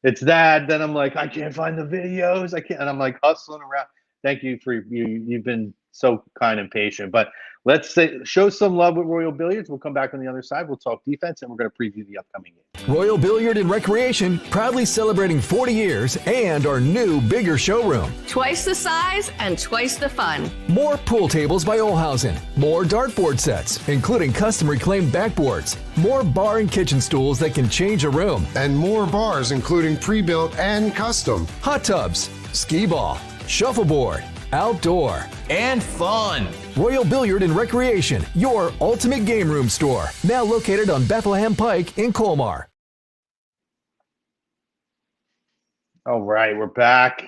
it's that. Then I'm like, I can't find the videos. I can't, and I'm like hustling around. Thank you for you. You've been so kind and patient. But let's show some love with Royal Billiards. We'll come back on the other side. We'll talk defense, and we're going to preview the upcoming game. Royal Billiard and Recreation, proudly celebrating 40 years and our new, bigger showroom. Twice the size and twice the fun. More pool tables by Olhausen. More dartboard sets, including custom reclaimed backboards. More bar and kitchen stools that can change a room. And more bars, including pre-built and custom. Hot tubs, skee ball, shuffleboard, outdoor, and fun. Royal Billiard and Recreation, your ultimate game room store. Now located on Bethlehem Pike in Colmar. All right, we're back.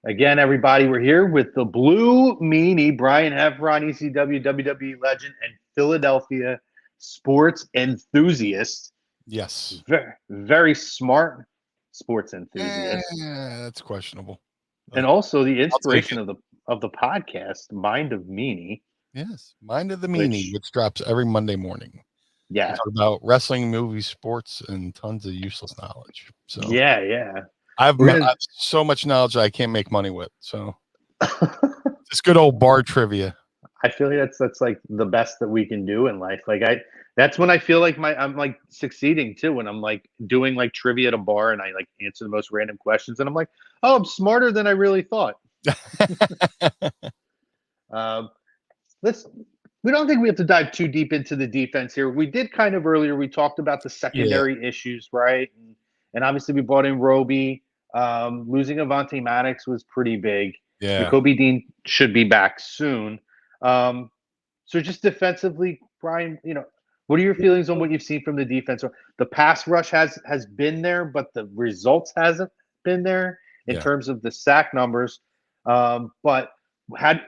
Again, everybody, we're here with the Blue Meanie, Brian Heffron, ECW, WWE legend, and Philadelphia sports enthusiast. Yes. Very, very smart sports enthusiast. That's questionable. And also the inspiration of the podcast, Mind of Meanie. Yes, Mind of the Meanie, which drops every Monday morning. Yeah. We talk about wrestling, movies, sports, and tons of useless knowledge. So yeah. I've so much knowledge that I can't make money with. So it's good old bar trivia. I feel like that's like the best that we can do in life. Like that's when I feel like I'm like succeeding too. When I'm like doing like trivia at a bar and I like answer the most random questions and I'm like, oh, I'm smarter than I really thought. Um, let's. We don't think we have to dive too deep into the defense here. We did kind of earlier. We talked about the secondary issues, right? And obviously we brought in Roby. Losing Avante Maddox was pretty big. Yeah. Jacoby Dean should be back soon. So just defensively, Brian, what are your feelings on what you've seen from the defense? The pass rush has been there, but the results hasn't been there in terms of the sack numbers. But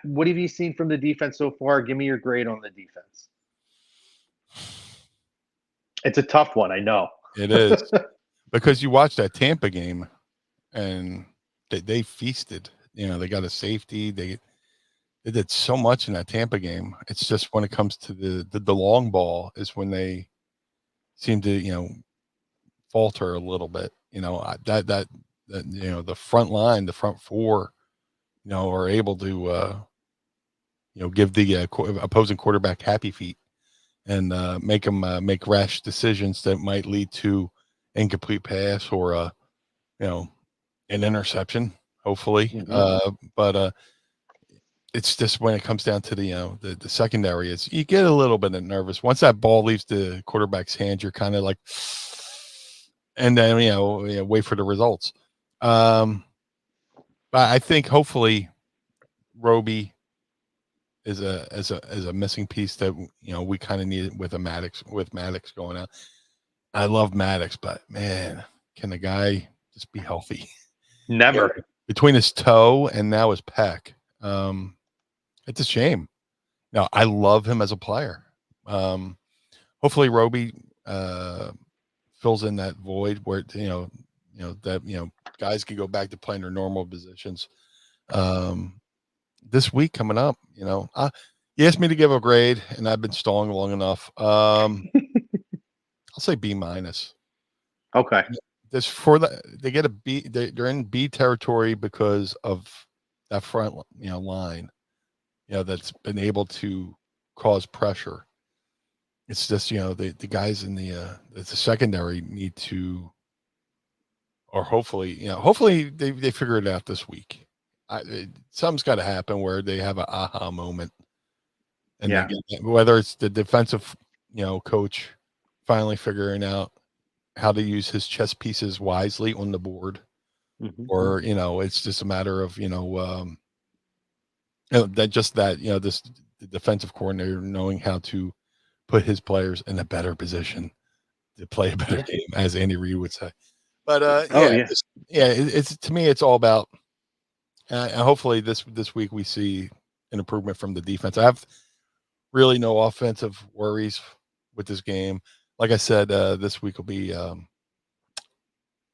what have you seen from the defense so far? Give me your grade on the defense. It's a tough one, I know. It is. Because you watched that Tampa game and they feasted. They got a safety. They did so much in that Tampa game. It's just when it comes to the long ball is when they seem to, falter a little bit. That the front line, the front four, are able to give the opposing quarterback happy feet and make them make rash decisions that might lead to incomplete pass or an interception, hopefully. But it's just when it comes down to the secondary, is you get a little bit nervous once that ball leaves the quarterback's hands. You're kind of like, and then wait for the results. But I think hopefully Roby is a missing piece that we kind of needed with Maddox going out. I love Maddox, but man, can the guy just be healthy? Never. Between his toe and now his pec, it's a shame. No, I love him as a player. Hopefully Roby fills in that void where that guys can go back to playing their normal positions. This week coming up, you asked me to give a grade, and I've been stalling long enough. I'll say B-. Okay. They get a B. They're in B territory because of that front, line, that's been able to cause pressure. It's just, the guys in the secondary need to, or hopefully they figure it out this week. Something's got to happen where they have an aha moment, and whether it's the defensive, coach finally figuring out how to use his chess pieces wisely on the board, or it's just a matter of this the defensive coordinator knowing how to put his players in a better position to play a better game, as Andy Reid would say. But it's to me, it's all about. And hopefully this week we see an improvement from the defense. I have really no offensive worries with this game. Like I said, this week will be a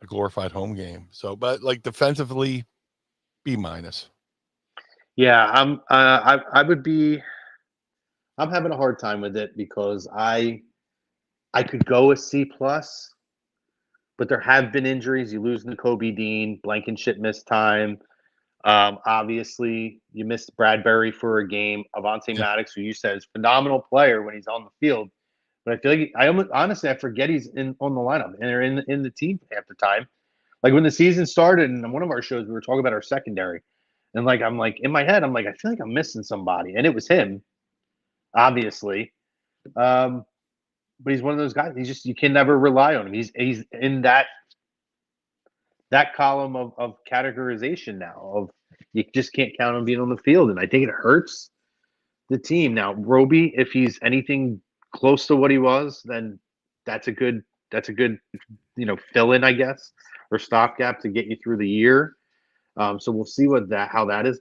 glorified home game. So, but like defensively, B-. Yeah, I'm having a hard time with it because I could go a C+, but there have been injuries. You lose Jacoby Dean, Blankenship missed time. Obviously, you missed Bradbury for a game. Avante Maddox, who you said is a phenomenal player when he's on the field, but I feel like honestly I forget he's on the lineup and they're in the team half the time. Like when the season started, and on one of our shows we were talking about our secondary, and like I'm like in my head I'm like I feel like I'm missing somebody, and it was him, obviously. But he's one of those guys. You can never rely on him. He's in that column of categorization now of you just can't count on being on the field, and I think it hurts the team. Now Roby, if he's anything close to what he was, then that's a good fill in, I guess, or stopgap to get you through the year. So we'll see how that is.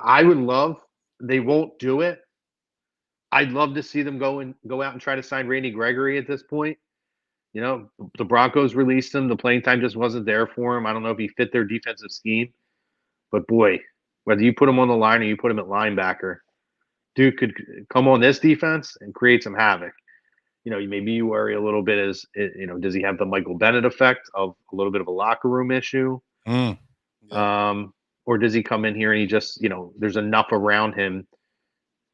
I would love, they won't do it. I'd love to see them go out and try to sign Randy Gregory at this point. The Broncos released him. The playing time just wasn't there for him. I don't know if he fit their defensive scheme. But, boy, whether you put him on the line or you put him at linebacker, dude could come on this defense and create some havoc. Maybe you worry a little bit does he have the Michael Bennett effect of a little bit of a locker room issue? Or does he come in here and he just, there's enough around him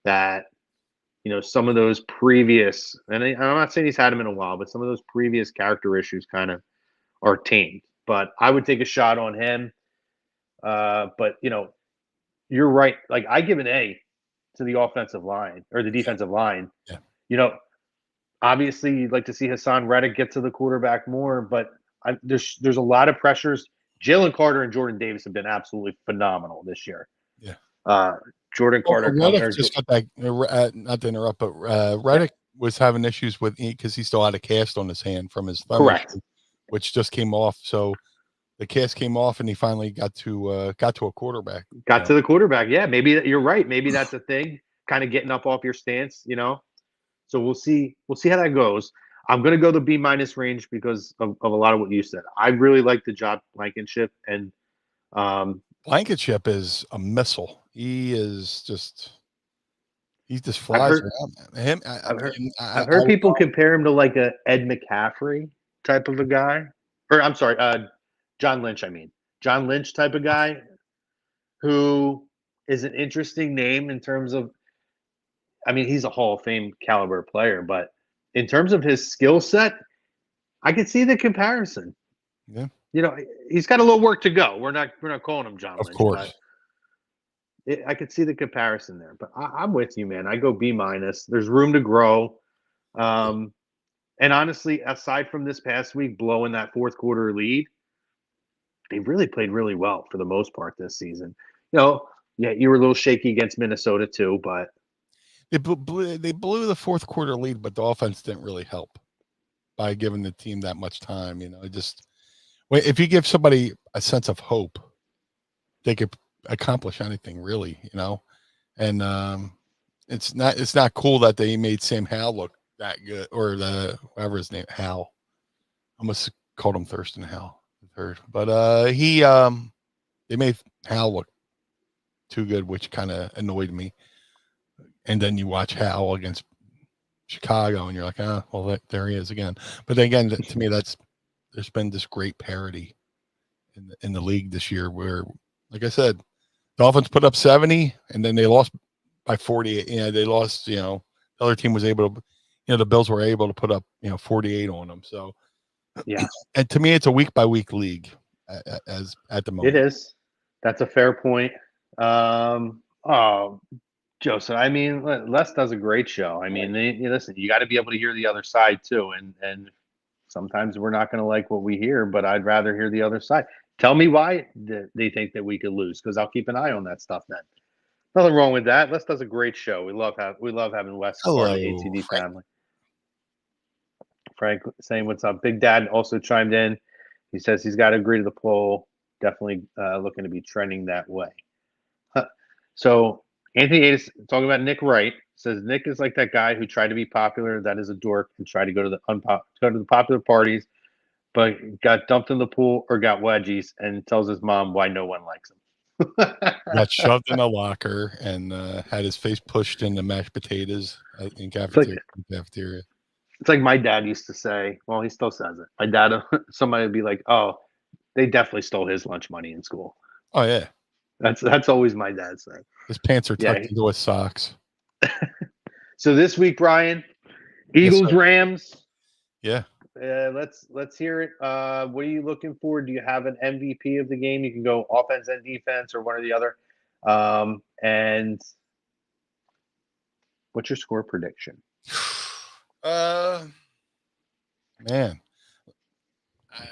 that, some of those previous, and I'm not saying he's had them in a while, but some of those previous character issues kind of are tamed. But I would take a shot on him. But you're right. Like, I give an A to the offensive line or the defensive line. Yeah. Obviously you'd like to see Hassan Reddick get to the quarterback more, but there's a lot of pressures. Jalen Carter and Jordan Davis have been absolutely phenomenal this year. Yeah. Jordan Carter. Reddick just got that. Not to interrupt, but Reddick was having issues with because he still had a cast on his hand from his thumb, correct, which just came off. So the cast came off, and he finally got to a quarterback. Got to the quarterback. Yeah, maybe you're right. Maybe that's a thing. Kind of getting up off your stance, So we'll see. We'll see how that goes. I'm going to go the B- range because of a lot of what you said. I really like the job Blankenship, and Blankenship is a missile. He just flies around. I've heard people compare him to like a Ed McCaffrey type of a guy, or I'm sorry, John Lynch. I mean, John Lynch type of guy, who is an interesting name in terms of. I mean, he's a Hall of Fame caliber player, but in terms of his skill set, I can see the comparison. Yeah. He's got a little work to go. We're not calling him John Lynch. Of course. But I could see the comparison there. But I'm with you, man. I go B-. There's room to grow. And honestly, aside from this past week blowing that fourth quarter lead, they really played really well for the most part this season. Yeah, you were a little shaky against Minnesota too, but they blew the fourth quarter lead, but the offense didn't really help by giving the team that much time. If you give somebody a sense of hope, they could accomplish anything, really. And it's not cool that they made Sam Howell look that good, or whoever his name, Hal. I almost called him Thurston Howell the third, but they made Hal look too good, which kind of annoyed me. And then you watch Hal against Chicago, and you're like, well, there he is again. But then again, to me, there's been this great parity in the league this year, where, like I said, Dolphins put up 70, and then they lost by 48. They lost. The other team was able to, the Bills were able to put up 48 on them. So yeah, and to me, it's a week by week league as at the moment. It is. That's a fair point. Joseph, I mean, Les does a great show. I mean, listen, you got to be able to hear the other side too, and sometimes we're not going to like what we hear, but I'd rather hear the other side. Tell me why they think that we could lose, because I'll keep an eye on that stuff then. Nothing wrong with that. Les does a great show. We love having Wes part of the A2D family. Frank saying what's up. Big Dad also chimed in. He says he's got to agree to the poll. Definitely looking to be trending that way. So Anthony Adas talking about Nick Wright says Nick is like that guy who tried to be popular, that is a dork, and tried to go to the popular parties, but got dumped in the pool or got wedgies, and tells his mom why no one likes him. Got shoved in a locker and had his face pushed in the mashed potatoes in cafeteria. It's like my dad used to say. Well, he still says it. My dad, somebody would be like, "Oh, they definitely stole his lunch money in school." Oh yeah, that's always my dad saying. His pants are tucked into his socks. So this week, Brian, Eagles, Rams. Yeah. Let's hear it. What are you looking for? Do you have an MVP of the game? You can go offense and defense, or one or the other. And what's your score prediction? Man,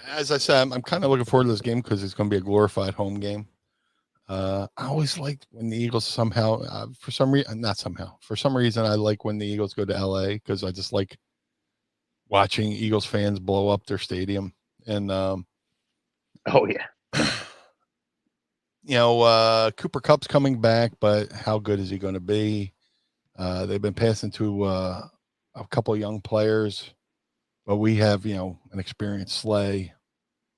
as I said, I'm kind of looking forward to this game because it's going to be a glorified home game. I always liked when the Eagles somehow, for some reason, I like when the Eagles go to LA, because I just like watching Eagles fans blow up their stadium. And oh yeah, Cooper Kupp's coming back, but how good is he going to be? They've been passing to a couple of young players, but we have an experienced Slay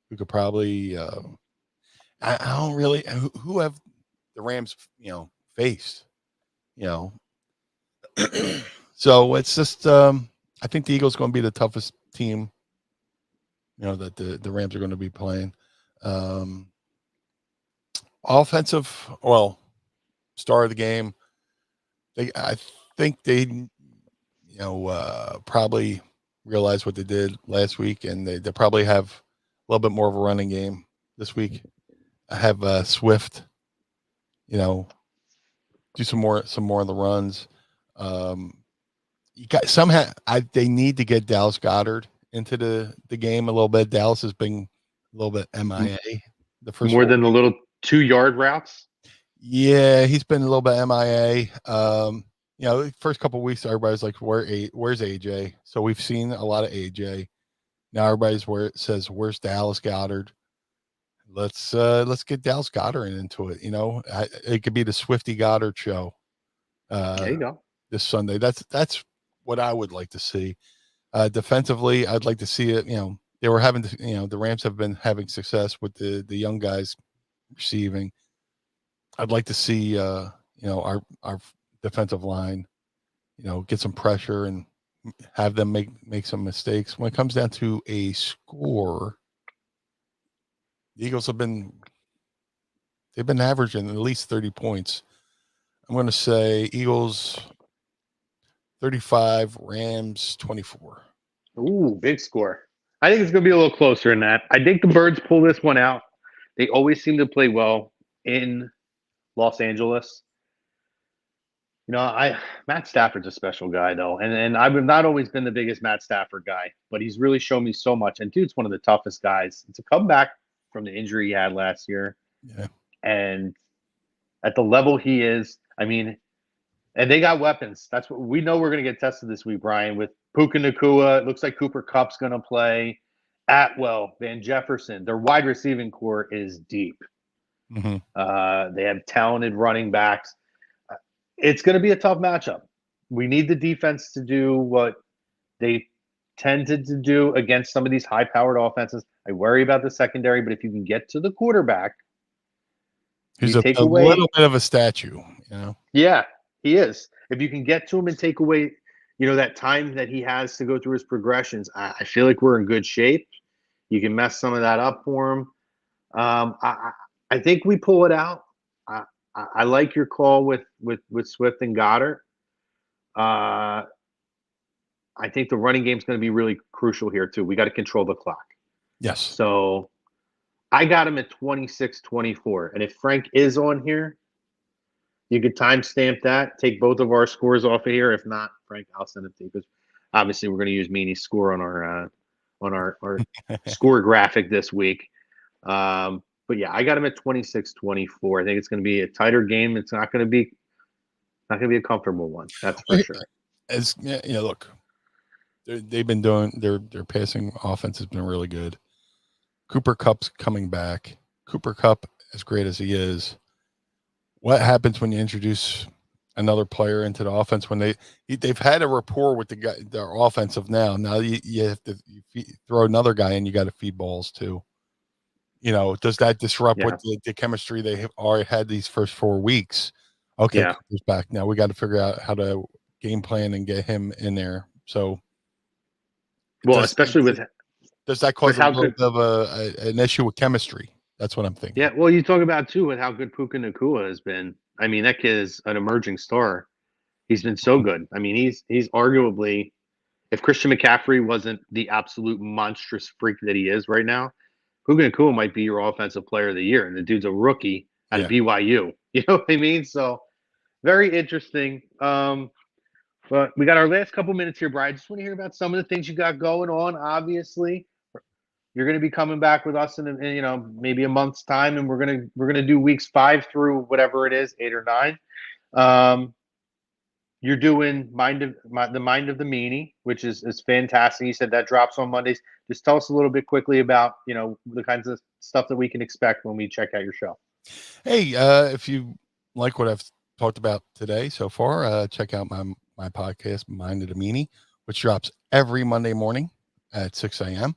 who could probably. I don't really who have the Rams faced, so it's just I think the Eagles going to be the toughest team that the Rams are going to be playing. Offensive, star of the game, I think they, probably realize what they did last week, and they probably have a little bit more of a running game this week. I have Swift, do some more of the runs. You got somehow they need to get Dallas Goddard into the game a little bit. Dallas has been a little bit MIA the first more than the little 2-yard routes. Yeah, he's been a little bit MIA. First couple of weeks, everybody's like, where's AJ? So we've seen a lot of AJ. Now everybody's says, where's Dallas Goddard? Let's get Dallas Goddard into it. It could be the Swifty Goddard show. There you go. This Sunday. That's what I would like to see. Defensively, I'd like to see it. They were having, the Rams have been having success with the young guys receiving. I'd like to see, our defensive line, get some pressure and have them make some mistakes. When it comes down to a score, the Eagles they've been averaging at least 30 points. I'm going to say Eagles 35, Rams 24. Ooh, big score. I think it's going to be a little closer than that. I think the Birds pull this one out. They always seem to play well in Los Angeles. Matt Stafford's a special guy, though. And I've not always been the biggest Matt Stafford guy, but he's really shown me so much. And dude's one of the toughest guys. It's a comeback from the injury he had last year. Yeah. And at the level he is, and they got weapons. That's what we know we're going to get tested this week, Brian, with Puka Nacua. It looks like Cooper Kupp's going to play. Atwell, Van Jefferson. Their wide receiving core is deep. Mm-hmm. They have talented running backs. It's going to be a tough matchup. We need the defense to do what they tended to do against some of these high-powered offenses. I worry about the secondary, but if you can get to the quarterback, he's a little bit of a statue, Yeah, he is. If you can get to him and take away, that time that he has to go through his progressions, I feel like we're in good shape. You can mess some of that up for him. I think we pull it out. I like your call with Swift and Goddard. I think the running game is going to be really crucial here too. We got to control the clock. Yes. So I got him at 26-24. And if Frank is on here, you could timestamp that, take both of our scores off of here. If not, Frank, I'll send it to you because obviously we're going to use Meanie's score on our score graphic this week. But yeah, I got him at 26-24. I think it's going to be a tighter game. It's not going to be a comfortable one. That's for sure. Look, they've been doing their passing offense has been really good. Cooper Kupp's coming back. Cooper Kupp, as great as he is, what happens when you introduce another player into the offense when they've had a rapport with their offensive now. Now you have to throw another guy in. You got to feed balls too. Does that disrupt what the chemistry they have already had these first 4 weeks? Okay, Cooper's back. Now we got to figure out how to game plan and get him in there. So, does that cause a little bit of an issue with chemistry? That's what I'm thinking. Yeah, well, you talk about too with how good Puka Nacua has been. That kid is an emerging star. He's been so good. He's arguably, if Christian McCaffrey wasn't the absolute monstrous freak that he is right now, Puka Nacua might be your offensive player of the year, and the dude's a rookie at BYU. You know what I mean? So very interesting. But we got our last couple minutes here, Brian. I just want to hear about some of the things you got going on. Obviously, you're going to be coming back with us in maybe a month's time, and we're gonna do weeks 5 through whatever it is, 8 or 9. You're doing the Mind of the Meanie, which is fantastic. You said that drops on Mondays. Just tell us a little bit quickly about the kinds of stuff that we can expect when we check out your show. Hey, if you like what I've talked about today so far, check out my podcast, Mind of the Meanie, which drops every Monday morning at 6 a.m.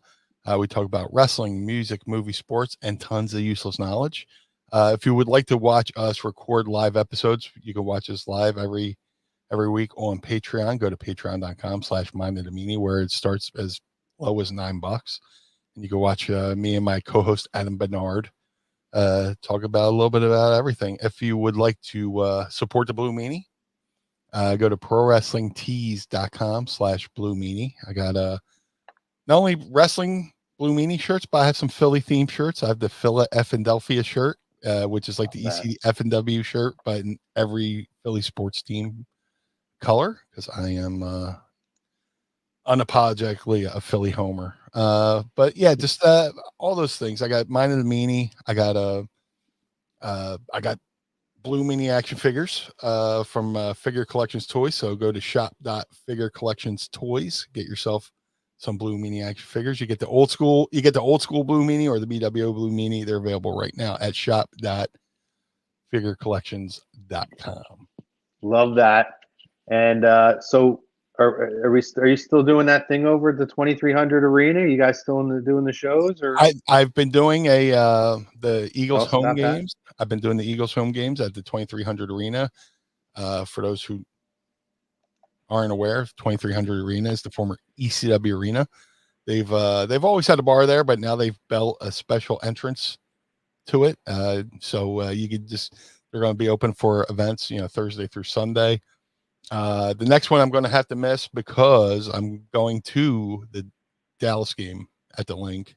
We talk about wrestling, music, movie, sports, and tons of useless knowledge. If you would like to watch us record live episodes, you can watch us live every week on Patreon. Go to patreon.com/mindofthemeanie, where it starts as low as $9. And you can watch me and my co-host, Adam Bernard, talk about a little bit about everything. If you would like to support the Blue Meanie, Go to prowrestlingtees.com/Blue Meanie. I got not only wrestling Blue Meanie shirts, but I have some Philly themed shirts. I have the Philadelphia shirt, which is like the ECW and W shirt, but in every Philly sports team color, because I am unapologetically a Philly homer. But yeah, just all those things. I got mine in the meanie. I got Blue Meanie action figures from Figure Collections Toys. So go to shop.figurecollectionstoys. Get yourself some Blue Meanie action figures. You get the old school Blue Meanie or the BWO Blue Meanie. They're available right now at shop.figurecollections.com. Love that. And so are you still doing that thing over at the 2300 Arena? You guys still doing the shows? Or I've been doing the Eagles home games. That? I've been doing the Eagles home games at the 2300 Arena. For those who aren't aware, 2300 Arena is the former ECW Arena. They've always had a bar there, but now they've built a special entrance to it. So you could they're going to be open for events, Thursday through Sunday. The next one I'm going to have to miss because I'm going to the Dallas game at the Link.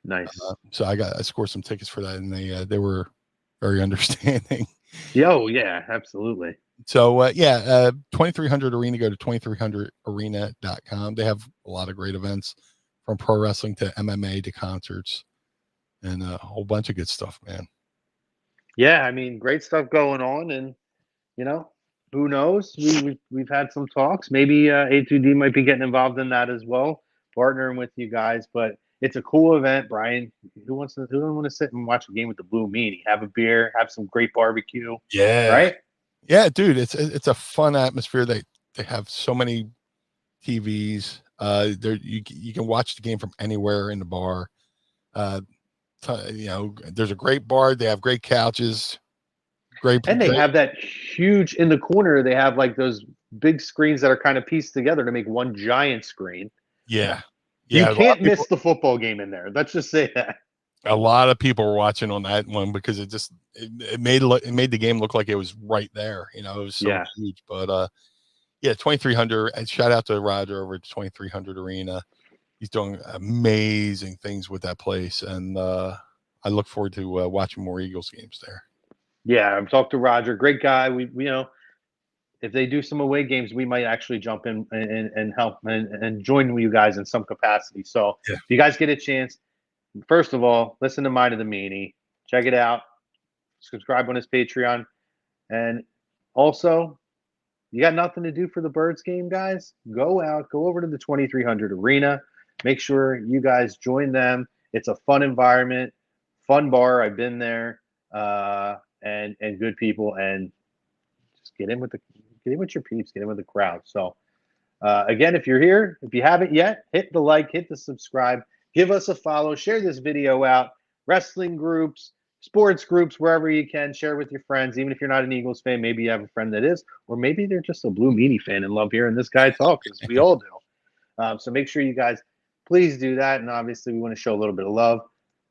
Nice. So I scored some tickets for that, and they were very understanding. Yeah, absolutely. So 2300 Arena. Go to 2300arena.com. They have a lot of great events, from pro wrestling to MMA to concerts, and a whole bunch of good stuff, man. Yeah, I mean, great stuff going on, and who knows? We've had some talks. Maybe A2D might be getting involved in that as well, partnering with you guys. But it's a cool event, Brian. Who doesn't want to sit and watch a game with the Blue Meanie? Have a beer, have some great barbecue. Yeah, right. Yeah, dude, it's a fun atmosphere. They have so many TVs. You can watch the game from anywhere in the bar. There's a great bar. They have great couches. And they have that huge in the corner. They have like those big screens that are kind of pieced together to make one giant screen. Yeah. You can't miss the football game in there. Let's just say that. A lot of people were watching on that one because it made the game look like it was right there. It was so huge. But 2300. And shout out to Roger over at 2300 Arena. He's doing amazing things with that place, and I look forward to watching more Eagles games there. Yeah, I've talked to Roger. Great guy. We if they do some away games, we might actually jump in and help and join you guys in some capacity. So if you guys get a chance, first of all, listen to Mind of the Meanie. Check it out. Subscribe on his Patreon. And also, you got nothing to do for the Birds game, guys? Go over to the 2300 Arena. Make sure you guys join them. It's a fun environment, fun bar. I've been there. And good people, and just get in with your peeps, get in with the crowd. So again, if you're here, if you haven't yet, hit the like, hit the subscribe, give us a follow, share this video out. Wrestling groups, sports groups, wherever you can, share with your friends. Even if you're not an Eagles fan, maybe you have a friend that is, or maybe they're just a Blue Meanie fan and love hearing this guy talk, because we all do. So make sure you guys please do that. And obviously we want to show a little bit of love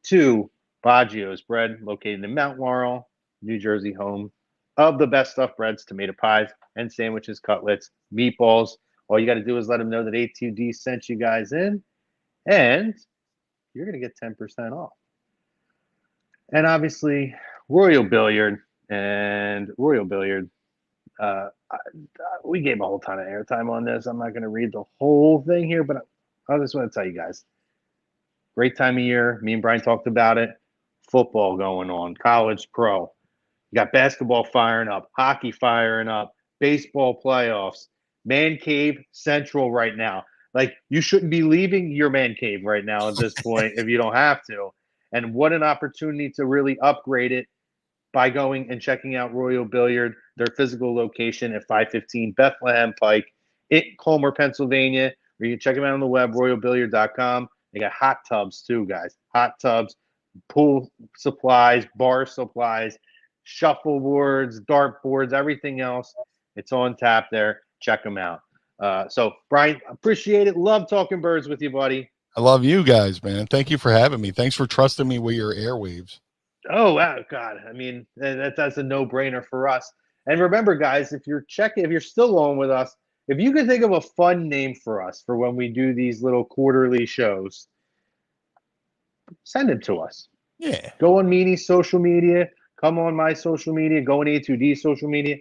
to Baggio's Bread, located in Mount Laurel, New Jersey, home of the best stuffed breads, tomato pies, and sandwiches, cutlets, meatballs. All you got to do is let them know that A2D sent you guys in, and you're going to get 10% off. And obviously, Royal Billiard. We gave a whole ton of airtime on this. I'm not going to read the whole thing here, but I just want to tell you guys. Great time of year. Me and Brian talked about it. Football going on, college, pro. You got basketball firing up, hockey firing up, baseball playoffs, man cave central right now. Like, you shouldn't be leaving your man cave right now at this point if you don't have to. And what an opportunity to really upgrade it by going and checking out Royal Billiard, their physical location at 515 Bethlehem Pike in Colmer, Pennsylvania. Or you can check them out on the web, royalbilliard.com. They got hot tubs too, guys. Hot tubs, pool supplies, bar supplies, shuffleboards, dart boards, everything else. It's on tap there. Check them out. So, Brian, appreciate it. Love talking birds with you, buddy. I love you guys, man. Thank you for having me. Thanks for trusting me with your airwaves. Oh, wow, God. I mean, that's a no-brainer for us. And remember, guys, if you're still on with us, if you can think of a fun name for us for when we do these little quarterly shows, send it to us. Yeah. Go on Meanie's social media. Come on my social media. Go on A2D social media.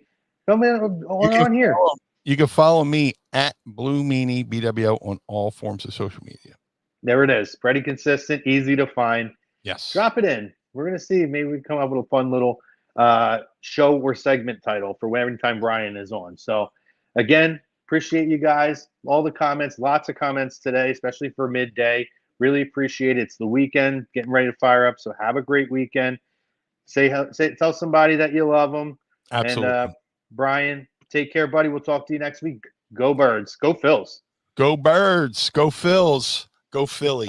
Come on here. You can follow me at Blue Meanie BWO on all forms of social media. There it is. Pretty consistent, easy to find. Yes. Drop it in. We're going to see. Maybe we can come up with a fun little show or segment title for every time Brian is on. So, again, appreciate you guys. All the comments, lots of comments today, especially for midday. Really appreciate it. It's the weekend, getting ready to fire up. So, have a great weekend. Tell somebody that you love them. Absolutely. And Brian, take care, buddy. We'll talk to you next week. Go Birds. Go Phils. Go Birds. Go Phils. Go Philly.